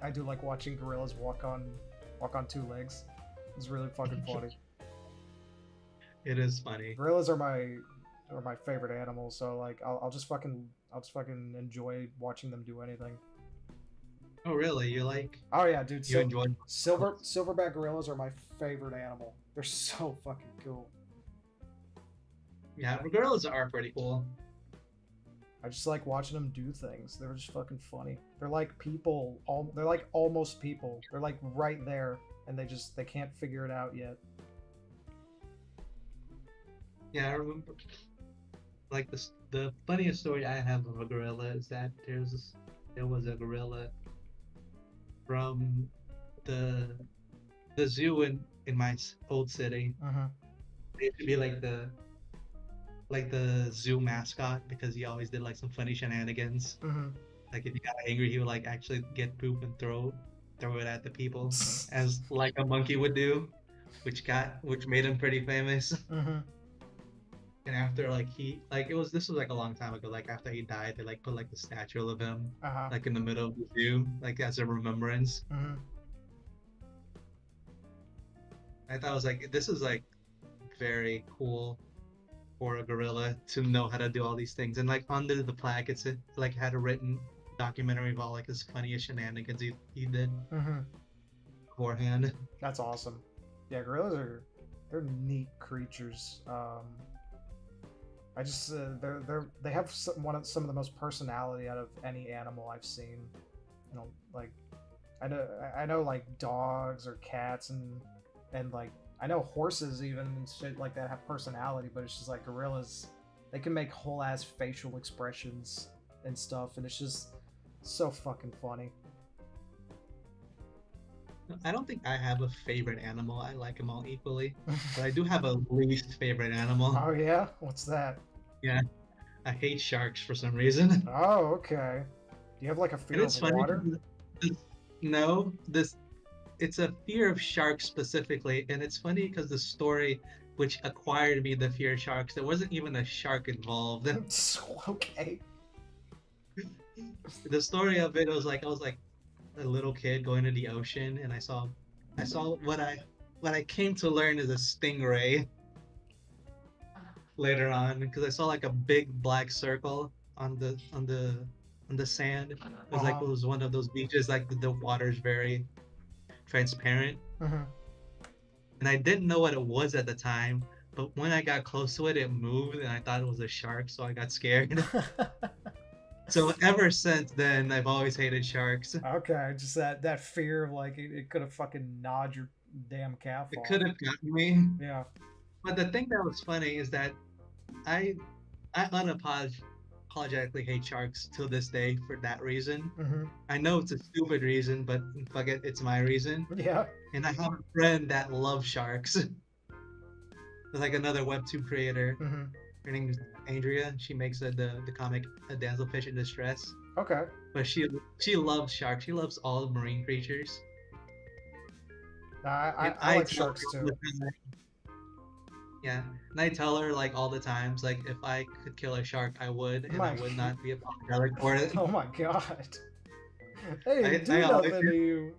I do like watching gorillas walk on two legs. It's really fucking funny. It is funny. Gorillas are my favorite animals. So like, I'll just fucking enjoy watching them do anything. Oh, really? You like Oh yeah, dude. you So enjoy? silverback gorillas are my favorite animal. They're so fucking cool. Yeah, gorillas are pretty cool. I just like watching them do things. They're just fucking funny. They're like people. They're like almost people. They're like right there, and they can't figure it out yet. Yeah, I remember. Like the funniest story I have of a gorilla is that there was a gorilla from the the zoo in my old city. Mm-hmm. It used to be like the zoo mascot because he always did like some funny shenanigans. Mm-hmm. Like if he got angry, he would like actually get poop and throw it at the people, as like a monkey would do, which made him pretty famous. Mm-hmm. And after like he like it was this was like a long time ago. Like after he died, they like put like the statue of him Uh-huh. like in the middle of the zoo, like as a remembrance. Mm-hmm. I thought it was like this is like very cool for a gorilla to know how to do all these things. And like under the plaque, it's like had a written documentary about like his funniest shenanigans he did Mm-hmm. beforehand. That's awesome. Yeah, gorillas they're neat creatures. I just they have some of the most personality out of any animal I've seen. You know, like I know like dogs or cats and like I know horses even and shit like that have personality, but it's just like gorillas. They can make whole ass facial expressions and stuff, and it's just so fucking funny. I don't think I have a favorite animal. I like them all equally, but I do have a least favorite animal. Oh yeah, what's that? Yeah, I hate sharks for some reason. Oh okay. Do you have like a And fear it's of funny. water? No, this it's a fear of sharks specifically, and it's funny because the story which acquired me the fear of sharks, there wasn't even a shark involved. Okay. The story of it was like I was like a little kid going to the ocean, and I saw what I came to learn is a stingray later on because I saw like a big black circle on the sand. It was like Uh-huh. it was one of those beaches like the water's very transparent, Mm-hmm. and I didn't know what it was at the time. But when I got close to it, it moved, and I thought it was a shark, so I got scared. So ever since then, I've always hated sharks. Okay, just that fear of like it could have fucking gnawed your damn calf It off. could have gotten me. Yeah. But the thing that was funny is that I I unapologetically hate sharks till this day for that reason. Mm-hmm. I know it's a stupid reason, but fuck it, it's my reason. Yeah. And I have a friend that loves sharks. Like another webtoon creator. Mm-hmm. Her name is Andrea. She makes the comic A Damselfish in Distress. Okay. But she loves sharks. She loves all marine creatures. And I like tell her sharks all too. the time, yeah, and I tell her like all the times, like if I could kill a shark, I would, and I My- would not be apologetic for it. Oh my god. They didn't do I always nothing to you.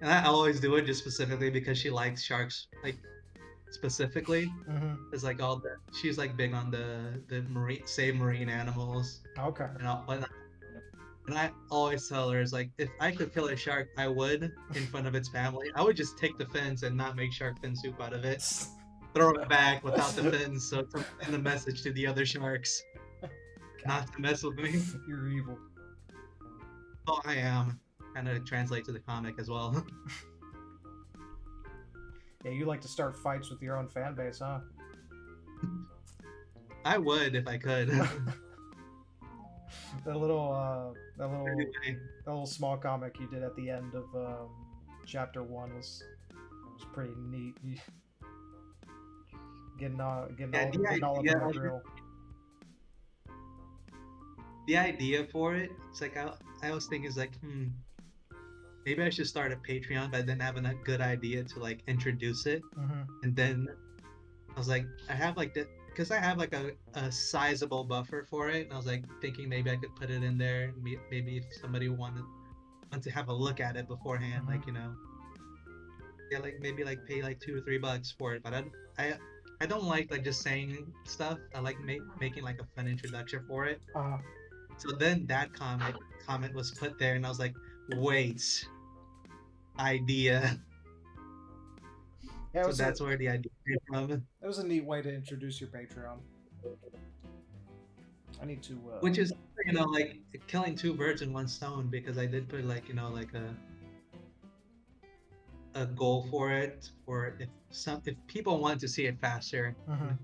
And I always do it just specifically because she likes sharks, like specifically. Mm-hmm. It's like all the she's like big on the marine save marine animals Okay. and all whatnot. And I always tell her, it's like if I could kill a shark, I would in front of its family. I would just take the fins and not make shark fin soup out of it. Throw it back without the fins, so it's send a message to the other sharks not to mess with me. You're evil. Oh, I am. Kind of translate to the comic as well. Yeah, you like to start fights with your own fan base, huh? I would if I could. That little small comic you did at the end of chapter 1 was pretty neat. Getting all up in the grill. The idea for it, it's like I was thinking is like, maybe I should start a Patreon, but then having a good idea to like introduce it, Mm-hmm. and then I was like, I have like because I have like a sizable buffer for it, and I was like thinking maybe I could put it in there, and maybe if somebody wanted to have a look at it beforehand, Mhm. like yeah, like maybe like pay like $2 or $3 for it, but I I don't like just saying stuff. I like making like a fun introduction for it. Uh, So then that comment was put there, and I was like, wait, idea. yeah, So that's where the idea came from. it was a neat way to introduce your Patreon. I need to. Which is like killing two birds in one stone because I did put like like a goal for it for if people want to see it faster, Mhm.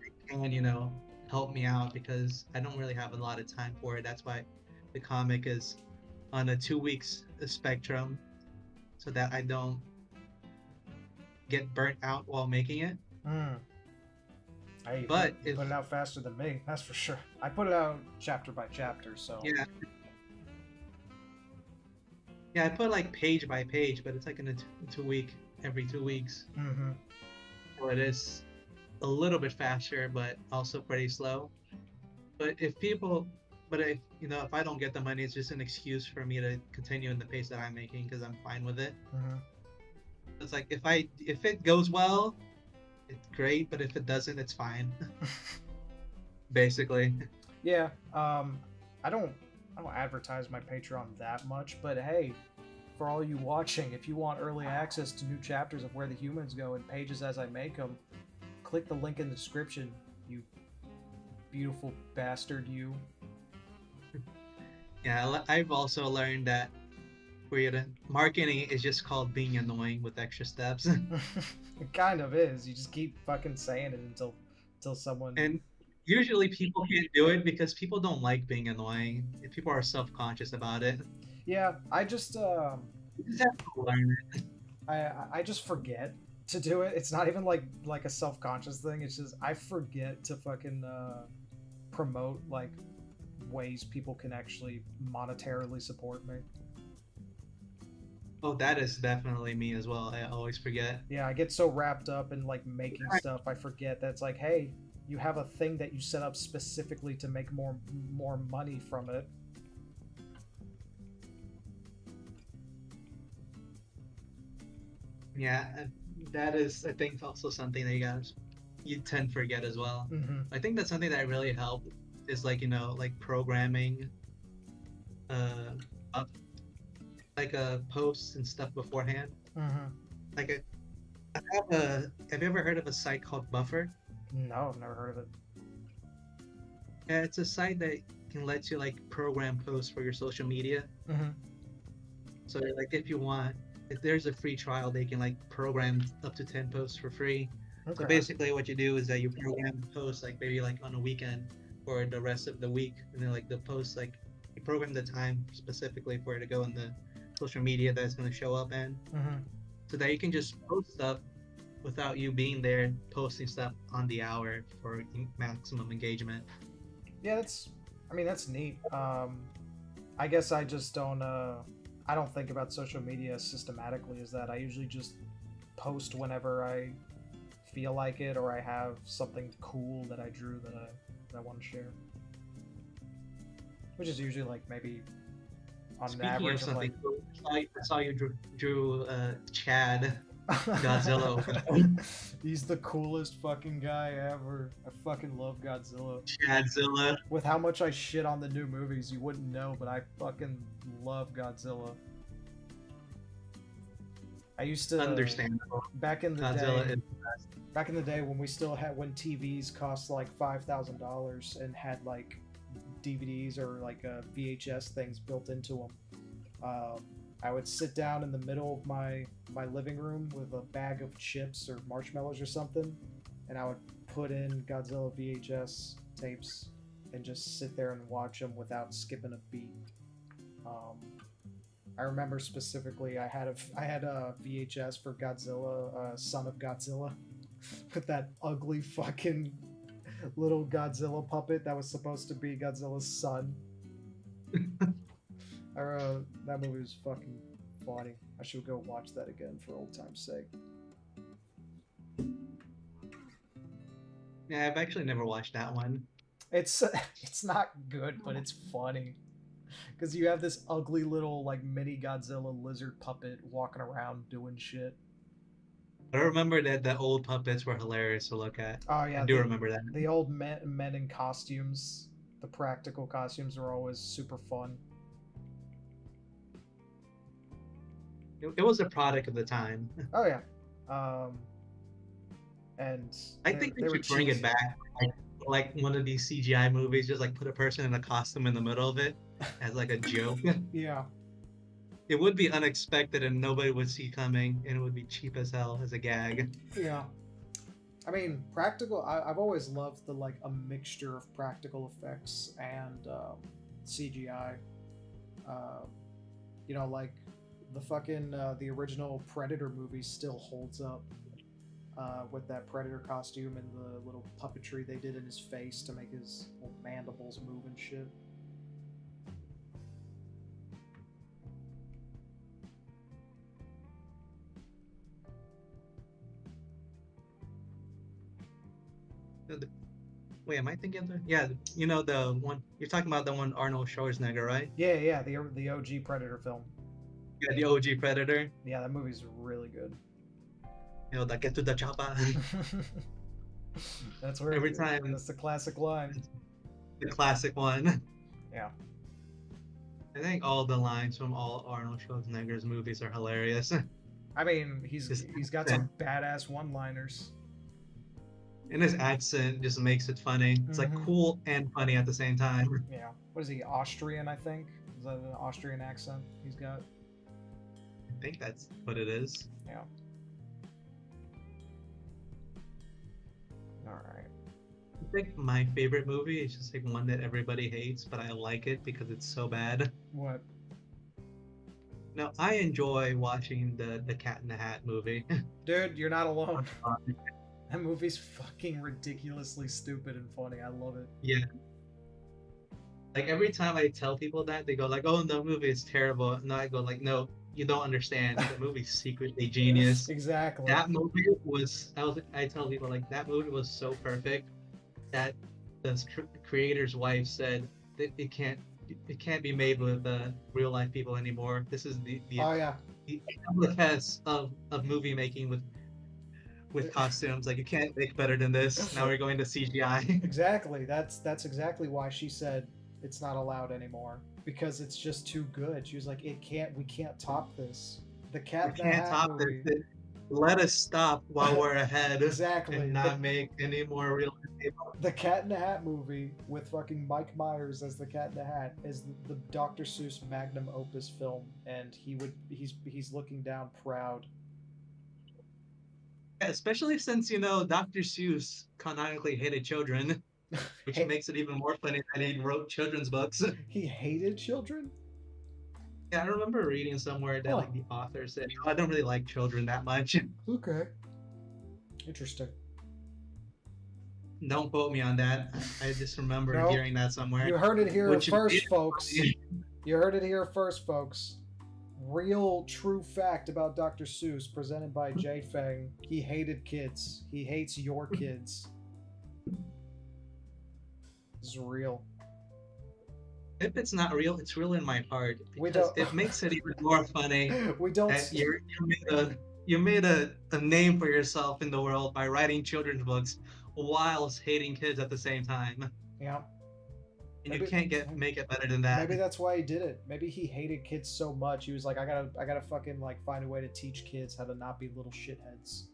they can help me out because I don't really have a lot of time for it. That's why the comic is on a 2 weeks spectrum so that I don't get burnt out while making it. Mm. Hey, But you if put it out faster than me, that's for sure. I put it out chapter by chapter, so. yeah, yeah, I put like page by page, but it's like in a 2 week every 2 weeks. Mm-hmm. So it is a little bit faster, but also pretty slow. But if I don't get the money, it's just an excuse for me to continue in the pace that I'm making because I'm fine with it. Mm-hmm. It's like if it goes well, it's great, but if it doesn't, it's fine. Basically. Yeah. I don't advertise my Patreon that much, but hey, for all you watching, if you want early access to new chapters of Where the Humans Go and pages as I make them, click the link in the description. You beautiful bastard, you. Yeah, I've also learned that marketing is just called being annoying with extra steps. It kind of is. You just keep fucking saying it until someone. And usually people can't do it because people don't like being annoying. People are self-conscious about it. Yeah, I just You just have to learn it. I just forget to do it. It's not even like a self-conscious thing. It's just I forget to fucking promote like ways people can actually monetarily support me. Oh, that is definitely me as well. I always forget. Yeah, I get so wrapped up in like making stuff, I forget that it's like, hey, you have a thing that you set up specifically to make more money from it. Yeah, that is, I think, also something that you tend to forget as well. Mm-hmm. I think that's something that really helped is like like programming, uh, up like posts and stuff beforehand. Mm-hmm. Like have you ever heard of a site called Buffer? No, I've never heard of it. Yeah, it's a site that can let you like program posts for your social media. Mm-hmm. So like if there's a free trial, they can like program up to 10 posts for free. Okay. So basically what you do is that you program posts like maybe like on a weekend for the rest of the week, and then like the posts like you program the time specifically for it to go in the social media that's going to show up in, Mm-hmm. so that you can just post stuff without you being there posting stuff on the hour for maximum engagement. Yeah, that's neat. I guess I just don't I don't think about social media systematically as that. I usually just post whenever I feel like it or I have something cool that I drew that I want to share. Which is usually like maybe on an Speaking of average of something like cool, I saw you drew Chad Godzilla. He's the coolest fucking guy ever. I fucking love Godzilla. Chadzilla. With how much I shit on the new movies, you wouldn't know, but I fucking love Godzilla. I used to Understandable. back in the Godzilla day. is Back in the day when we still had when TVs cost like $5,000 and had like DVDs or like VHS things built into them. I would sit down in the middle of my living room with a bag of chips or marshmallows or something, and I would put in Godzilla VHS tapes and just sit there and watch them without skipping a beat. I remember specifically I had a VHS for Godzilla, Son of Godzilla, with that ugly fucking little Godzilla puppet that was supposed to be Godzilla's son. That movie was fucking funny. I should go watch that again for old time's sake. Yeah, I've actually never watched that one. It's it's not good, but it's funny because you have this ugly little like mini Godzilla lizard puppet walking around doing shit. I remember that the old puppets were hilarious to look at. Oh I yeah, do remember that. the old men in costumes, the practical costumes were always super fun. It was a product of the time. Oh yeah, um, and I think they they were should bring it cheesy. back, like one of these CGI movies, just like put a person in a costume in the middle of it as like a joke. Yeah, It would be unexpected and nobody would see coming, and it would be cheap as hell as a gag. yeah. I mean, practical. I've always loved the like a mixture of practical effects and CGI. Uh, you know, like the fucking the original Predator movie still holds up with that Predator costume and the little puppetry they did in his face to make his little mandibles move and shit. Wait, am I thinking Yeah, you know the one you're talking about, the one Arnold Schwarzenegger, right? Yeah, yeah, the OG Predator film. Yeah, the OG Predator. Yeah, that movie's really good. You know, that get to the chopper. That's where Every time, that's the classic line. the classic one. Yeah. I think all the lines from all Arnold Schwarzenegger's movies are hilarious. I mean, His he's got accent, some badass one-liners. and his accent just makes it funny. It's like Mm-hmm. cool and funny at the same time. Yeah. What is he? Austrian, I think. Is that an Austrian accent he's got? I think that's what it is. Yeah. All right. I think my favorite movie is just like one that everybody hates, but I like it because it's so bad. What? No, I enjoy watching the Cat in the Hat movie. Dude, you're not alone. That movie's fucking ridiculously stupid and funny. I love it. Yeah. Like every time I tell people that, they go like, "Oh, the movie is terrible." And I go like, "No, you don't understand. The movie's secretly genius." Exactly. That movie I tell people like that movie was so perfect that the creator's wife said that it can't be made with real life people anymore. This is Oh yeah. the test of movie making with costumes. Like you can't make better than this. Now we're going to CGI. Exactly. That's exactly why she said it's not allowed anymore because it's just too good. She was like, we can't top this. The We Cat in the can't Hat top movie. this. Let us stop while we're ahead Exactly. and not make any more real people. The Cat in the Hat movie with fucking Mike Myers as the Cat in the Hat is the Dr. Seuss magnum opus film, and he's looking down proud. Especially since Dr. Seuss canonically hated children, which makes it even more funny that he wrote children's books. He hated children. Yeah, I remember reading somewhere that like the author said, I don't really like children that much. Okay. Interesting. Don't quote me on that. I just remember Nope. hearing that somewhere. You heard it here Which first, folks. You heard it here first, folks. Real true fact about Dr. Seuss presented by Jade Fang. He hated kids. He hates your kids. This is real. If it's not real, it's real in my heart We because don't- it makes it even more funny We don't. that you made a name for yourself in the world by writing children's books whilst hating kids at the same time. Yeah. And Maybe- you can't make it better than that. Maybe that's why he did it. Maybe he hated kids so much. He was like, I gotta fucking like find a way to teach kids how to not be little shitheads.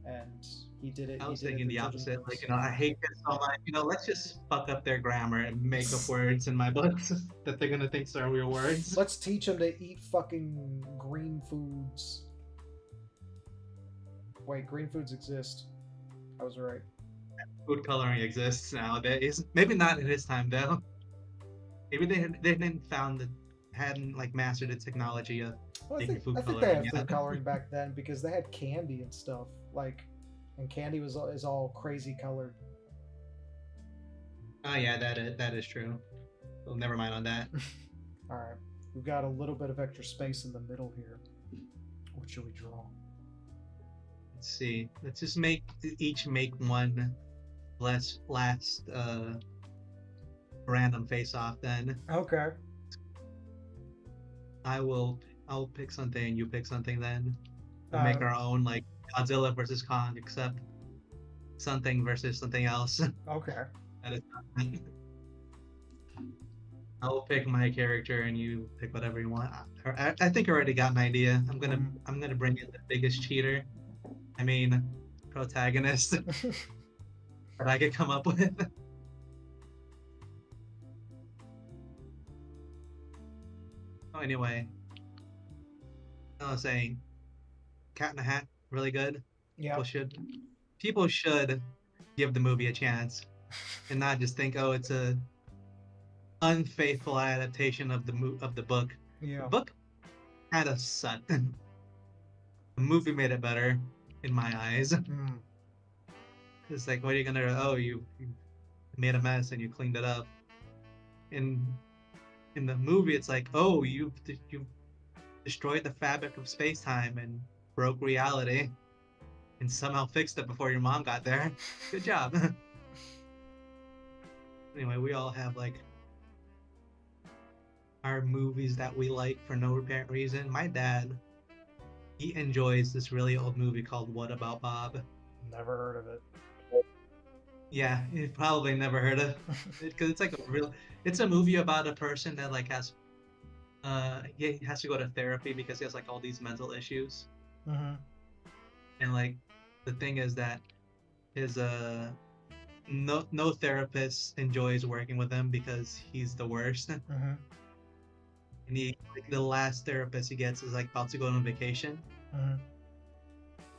And he did it. I was he did it thinking the children's opposite. books. Like, I hate kids so much. Let's just fuck up their grammar and make up words in my books that they're gonna think are real words. Let's teach them to eat fucking green foods. Wait, green foods exist. I was right. Food coloring exists nowadays. Maybe not in his time though. Maybe they hadn't hadn't like mastered the technology of Well, I making think food they coloring had yet. food coloring back then because they had candy and stuff like, and candy is all crazy colored. Oh yeah, that is true. Well, never mind on that. All right, we've got a little bit of extra space in the middle here. What should we draw? Let's see. Let's just each make one last random face off then. Okay. I'll pick something, you pick something then. And Uh, make our own like Godzilla versus Kong, except something versus something else. Okay. That is not. I'll pick my character and you pick whatever you want. I think I already got an idea. I'm gonna bring in the biggest cheater. I mean, protagonist that I could come up with. Oh, anyway, I was saying, Cat in the Hat, really good. People Yep. should people should give the movie a chance and not just think, oh, it's a unfaithful adaptation of the book. The Yeah. book kind of sucked. The movie made it better in my eyes. Mm. It's like, what are you gonna? Oh, you made a mess and you cleaned it up. In in the movie, it's like, oh, you destroyed the fabric of space time and broke reality, and somehow fixed it before your mom got there. Good job. Anyway, we all have like our movies that we like for no apparent reason. My dad, he enjoys this really old movie called What About Bob? Never heard of it. Yeah, you probably never heard of it because it's like it's a movie about a person that like he has to go to therapy because he has like all these mental issues. Mm-hmm. And like the thing is that his no therapist enjoys working with him because he's the worst. Mm-hmm. And he like the last therapist he gets is like about to go on vacation. Mm-hmm.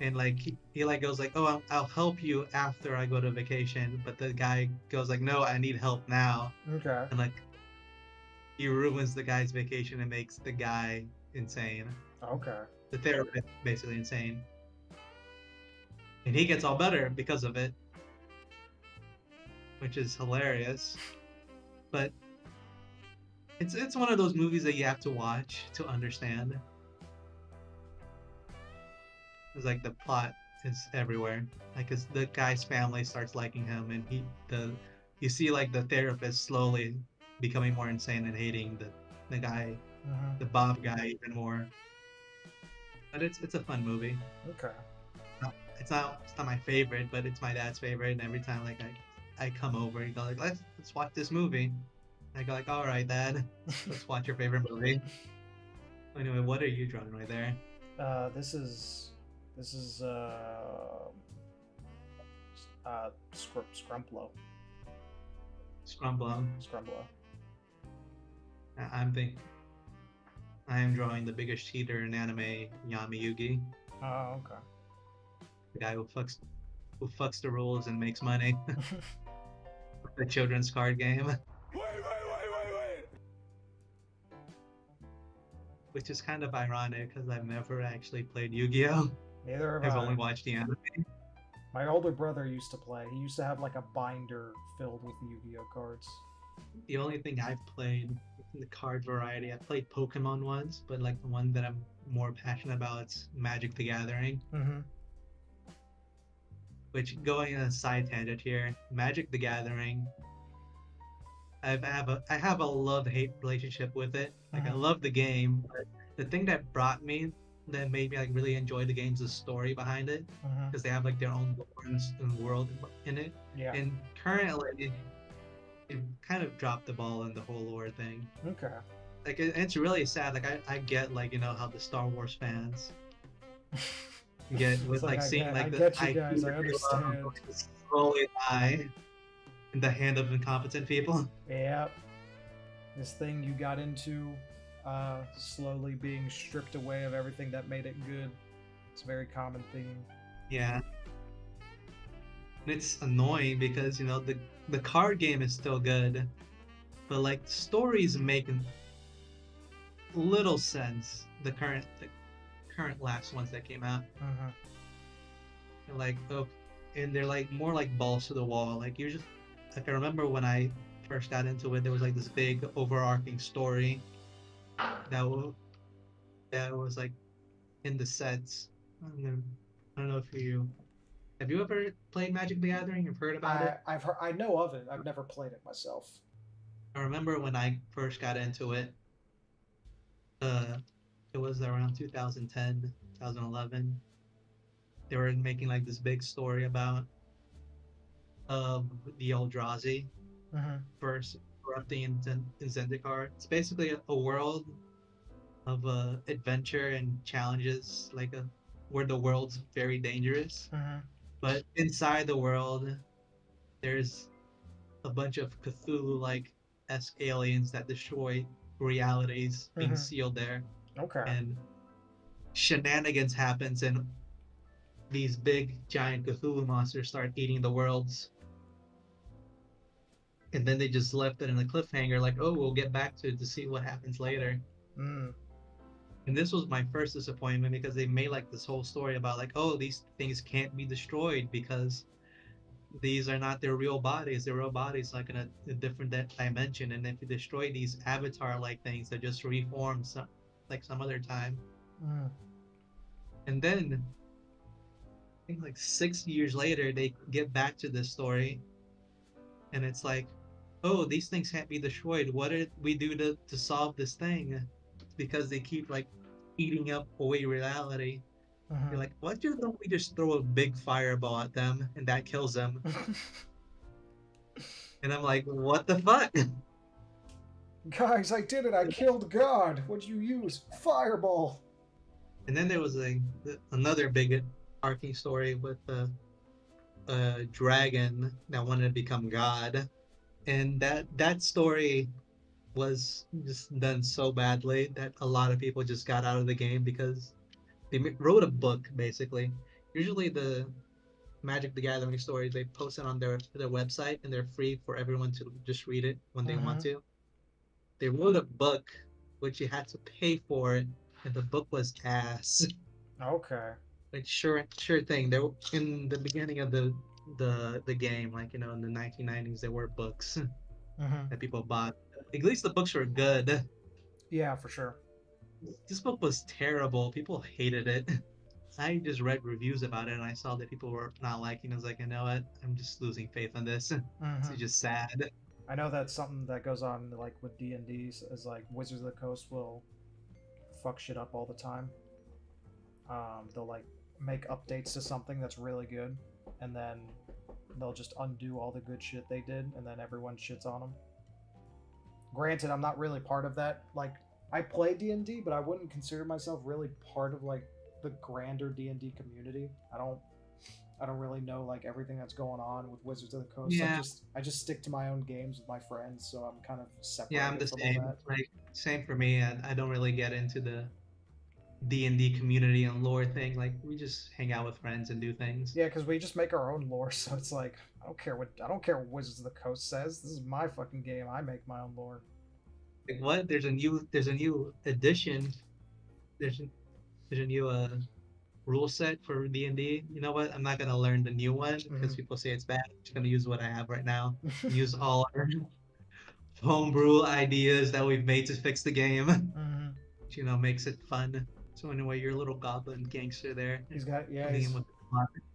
And like he like goes like, oh, I'll help you after I go to vacation, but the guy goes like, no, I need help now. Okay. And like he ruins the guy's vacation and makes the guy insane. Okay. The therapist basically insane. And he gets all better because of it, which is hilarious. But it's one of those movies that you have to watch to understand. It's like the plot is everywhere. Like, 'cause the guy's family starts liking him, and you see like the therapist slowly becoming more insane and hating the guy, Mm-hmm. the Bob guy even more. But it's a fun movie. Okay. It's not my favorite, but it's my dad's favorite. And every time like I come over, he go like, let's watch this movie. I go like, all right, Dad, let's watch your favorite movie. Anyway, what are you drawing right there? This is Scrumplo. Scrumblum. Scrumplo. I am drawing the biggest cheater in anime, Yami Yugi, Oh, okay. the guy who fucks the rules and makes money. The children's card game, Wait. which is kind of ironic because I've never actually played Yu-Gi-Oh. Neither I've have I. only watched the anime. My older brother used to play. He used to have like a binder filled with Yu-Gi-Oh cards. The only thing I've played in the card variety, I played Pokemon once, but like the one that I'm more passionate about is Magic the Gathering. Mm-hmm. Which, going on a side tangent here, Magic the Gathering, I have a love-hate relationship with it. Like, I love the game, but the thing that made me like really enjoy the game is the story behind it, Mm-hmm. because they have like their own lore and world in it. Yeah. And currently, it kind of dropped the ball in the whole lore thing. Okay. Like, it's really sad. Like, I get like, how the Star Wars fans get with It's like seeing I like get the you guys. I IP understand. slowly die in the hand of incompetent people. Yep. This thing you got into, slowly being stripped away of everything that made it good. It's a very common theme. Yeah. And it's annoying because the card game is still good, but like stories make little sense. The current last ones that came out, Mm-hmm. and like and they're like more like balls to the wall. Like, you just like, I remember when I first got into it, there was like this big overarching story that was like in the sets. I don't know if have you ever played Magic the Gathering? You've heard about it? I know of it. I've never played it myself. I remember when I first got into it, it was around 2010, 2011, they were making like this big story about the Eldrazi Mm-hmm. versus corrupting in Zendikar. It's basically a world of adventure and challenges, like a where the world's very dangerous, Mm-hmm. but inside the world there's a bunch of Cthulhu-like esque aliens that destroy realities being Mm-hmm. sealed there, Okay. and shenanigans happens, and these big giant Cthulhu monsters start eating the worlds. And then they just left it in a cliffhanger, like, oh, we'll get back to it to see what happens later. Mm. And this was my first disappointment because they made like this whole story about like, oh, these things can't be destroyed because these are not their real bodies. Their real bodies like in a different dimension, and if you destroy these avatar-like things, they just reform some other time. Mm. And then I think like 6 years later, they get back to this story, and it's like, oh, these things can't be destroyed. What did we do to solve this thing? It's because they keep like eating up away reality. You're like, why don't we just throw a big fireball at them and that kills them? Mm-hmm. And I'm like, what the fuck? Guys, I did it. I killed God. What'd you use? Fireball. And then there was another big arcing story with a dragon that wanted to become God, and that story was just done so badly that a lot of people just got out of the game because they wrote a book basically. Usually the Magic the Gathering stories they post it on their website and they're free for everyone to just read it when they want Mm-hmm. to. They wrote a book which you had to pay for it, and the book was ass. Okay. Like sure thing. There in the beginning of the game, like in the 1990s, there were books Mm-hmm. that people bought. At least the books were good. Yeah, for sure. This book was terrible. People hated it. I just read reviews about it and I saw that people were not liking it. I was like, you know what? I'm just losing faith on this. Mm-hmm. It's just sad. I know that's something that goes on like with D&D is like Wizards of the Coast will fuck shit up all the time. They'll like make updates to something that's really good, and then they'll just undo all the good shit they did, and then everyone shits on them. Granted, I'm not really part of that. Like, I play D&D, but I wouldn't consider myself really part of like the grander D&D community. I don't really know like everything that's going on with Wizards of the Coast. Yeah. I just stick to my own games with my friends, so I'm kind of separated Yeah, I'm the from same. all that. Like same for me. I don't really get into the D&D community and lore thing. Like we just hang out with friends and do things. Yeah, because we just make our own lore, so it's like I don't care what Wizards of the Coast says. This is my fucking game. I make my own lore. Like what? There's a new edition. There's a, there's a new rule set for D&D. You know what? I'm not gonna learn the new one because people say it's bad. I'm just gonna use what I have right now. Use all our homebrew ideas that we've made to fix the game. Mm-hmm. Which, makes it fun. So anyway, you're a little goblin gangster there. He's got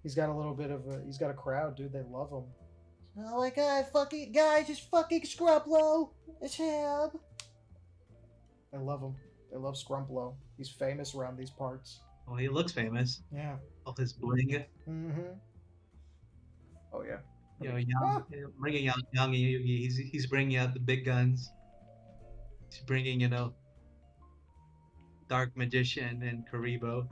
he's got a little bit of he's got a crowd, dude. They love him. Oh my god, fucking guys, it's fucking Scrumplo. It's him. They love him. They love Scrumplo. He's famous around these parts. Oh, he looks famous. Yeah. All his bling. Mm-hmm. Oh yeah. Young, bringing young. He's bringing out the big guns. He's bringing Dark Magician and Karibo.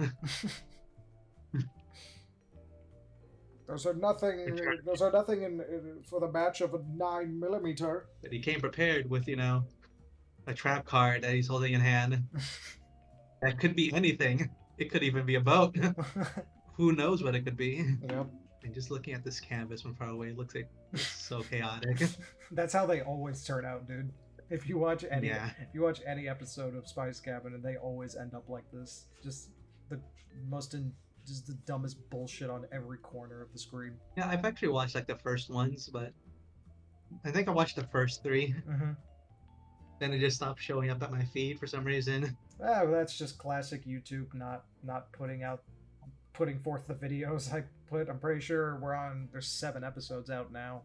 Those are nothing. Those are nothing for the match of a 9mm. But he came prepared with a trap card that he's holding in hand. That could be anything. It could even be a boat. Who knows what it could be? Yep. And just looking at this canvas from far away, it looks like it's so chaotic. That's how they always turn out, dude. If you watch any episode of Spice Cabinet, they always end up like this. Just the just the dumbest bullshit on every corner of the screen. Yeah, I've actually watched like the first ones, but I think I watched the first 3. Mm-hmm. Then it just stopped showing up at my feed for some reason. Well, that's just classic YouTube not putting forth the videos I put. I'm pretty sure there's 7 episodes out now.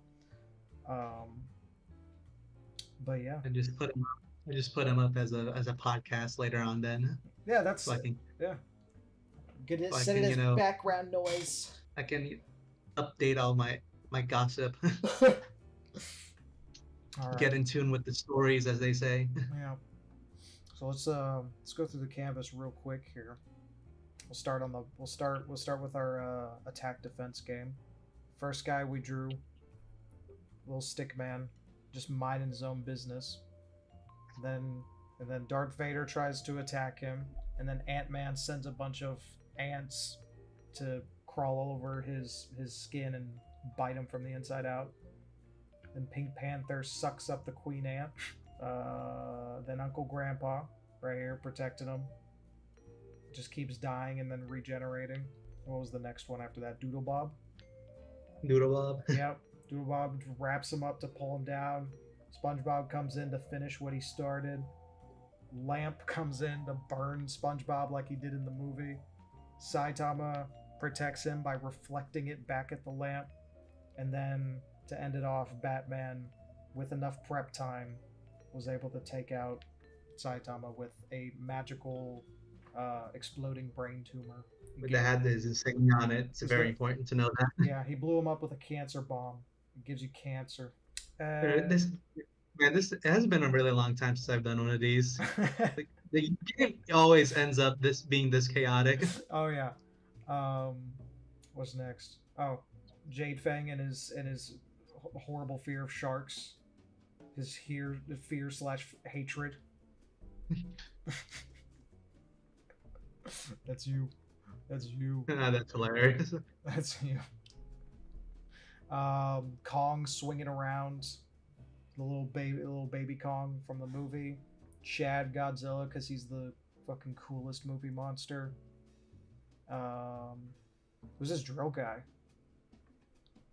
But yeah. I just put them up as a podcast later on then. Yeah, that's so I can yeah. Gonna so I set it can as background noise. I can update all my gossip, All get right. in tune with the stories, as they say. Yeah. So let's go through the canvas real quick here. We'll start with our attack defense game. First guy we drew, little stick man, just minding his own business. Then and then Darth Vader tries to attack him, and then Ant-Man sends a bunch of ants to crawl all over his skin and bite him from the inside out. Then Pink Panther sucks up the Queen Ant. Then Uncle Grandpa, right here, protecting him. Just keeps dying and then regenerating. What was the next one after that? Doodle Bob? Doodle Bob. Yep. Doodle Bob wraps him up to pull him down. SpongeBob comes in to finish what he started. Lamp comes in to burn SpongeBob like he did in the movie. Saitama protects him by reflecting it back at the lamp. And then to end it off, Batman, with enough prep time, was able to take out Saitama with a magical exploding brain tumor. With the had his insignia on it. It's very important to know that. Yeah, he blew him up with a cancer bomb. It gives you cancer. This it has been a really long time since I've done one of these. The game always ends up being this chaotic. Oh yeah. What's next? Oh, Jade Fang and his horrible fear of sharks. His fear / hatred. That's you. That's you. That's hilarious. That's you. Kong swinging around, the little baby Kong from the movie. Chad Godzilla because he's the fucking coolest movie monster. Who's this drill guy?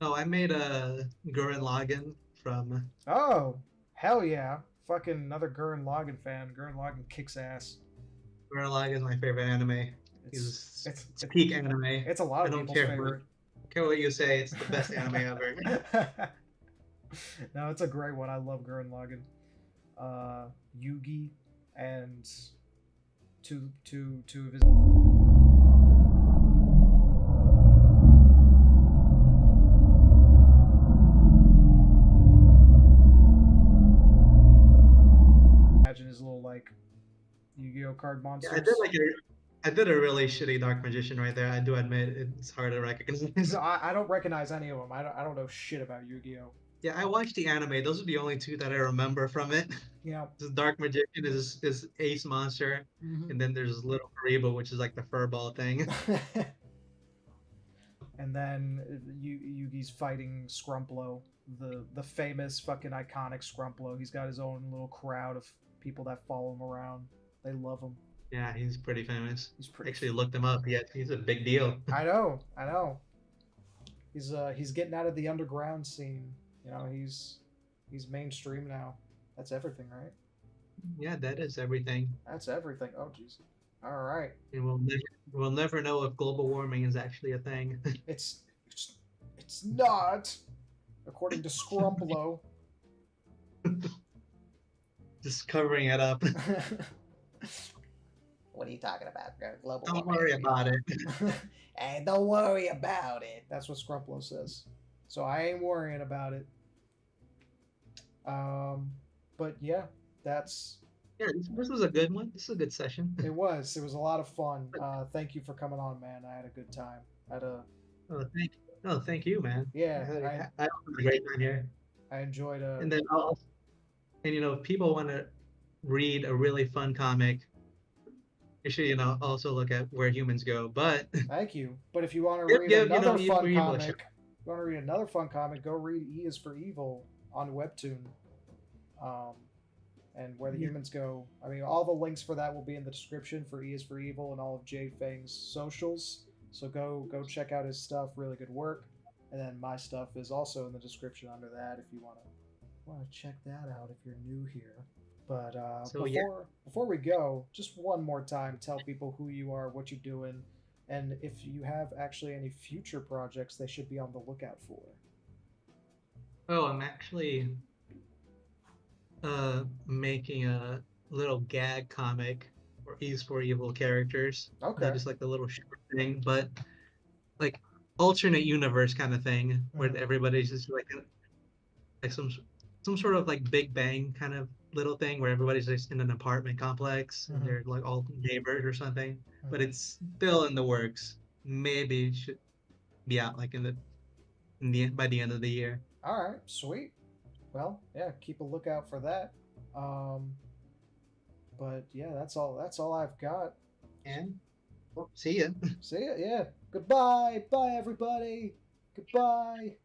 Oh, I made a Gurren Lagann from. Oh, hell yeah! Fucking another Gurren Lagann fan. Gurren Lagann kicks ass. Gurren Lagann is my favorite anime. It's peak anime. It's a lot of people's favorite. I don't care what you say. It's the best anime ever. No, it's a great one. I love Gurren Lagann. Yugi and two of his. Imagine his little like Yu-Gi-Oh card monsters. Yeah, I did a really shitty Dark Magician right there. I do admit it's hard to recognize. I don't recognize any of them. I don't know shit about Yu-Gi-Oh. Yeah, I watched the anime. Those are the only two that I remember from it. Yeah. This Dark Magician is Ace Monster, and then there's Little Karibo, which is like the furball thing. And then Yugi's fighting Scrumplo, the famous fucking iconic Scrumplo. He's got his own little crowd of people that follow him around. They love him. Yeah, he's pretty famous. He's pretty. Actually looked him up. Yeah, he's a big deal. I know. He's getting out of the underground scene. You know, he's mainstream now. That's everything, right? Yeah, that is everything. That's everything. Oh, jeez. All right. And we'll never know if global warming is actually a thing. It's not, according to Scrumplo. Just covering it up. What are you talking about? Global Don't warming. worry about it. And don't worry about it. That's what Scrumplo says. So I ain't worrying about it. But yeah, that's. Yeah, this was a good one. This is a good session. It was. It was a lot of fun. Thank you for coming on, man. I had a good time. Thank you, man. Yeah, I had a great time here. I enjoyed. And then if people want to read a really fun comic, you should also look at Where Humans Go. But thank you. But if you want to read another fun comic, go read E is for Evil on Webtoon. And Where the Humans Go. I mean, all the links for that will be in the description for E is for Evil and all of Jade Fang's socials. So go check out his stuff. Really good work. And then my stuff is also in the description under that if you want to check that out if you're new here. But before we go, just one more time, tell people who you are, what you're doing, and if you have actually any future projects they should be on the lookout for. Oh, I'm actually making a little gag comic is for evil characters. That Okay. is like the little short thing, but like alternate universe kind of thing where Mm-hmm. everybody's just like some sort of like Big Bang kind of little thing where everybody's just in an apartment complex and Mm-hmm. they're like all neighbors or something. But Mm-hmm. it's still in the works. Maybe it should be out like in the by the end of the year. All right. Sweet. Well, yeah. Keep a lookout for that. Um, but yeah, that's all. That's all I've got. And well, see ya. See ya. Yeah. Goodbye. Bye, everybody. Goodbye.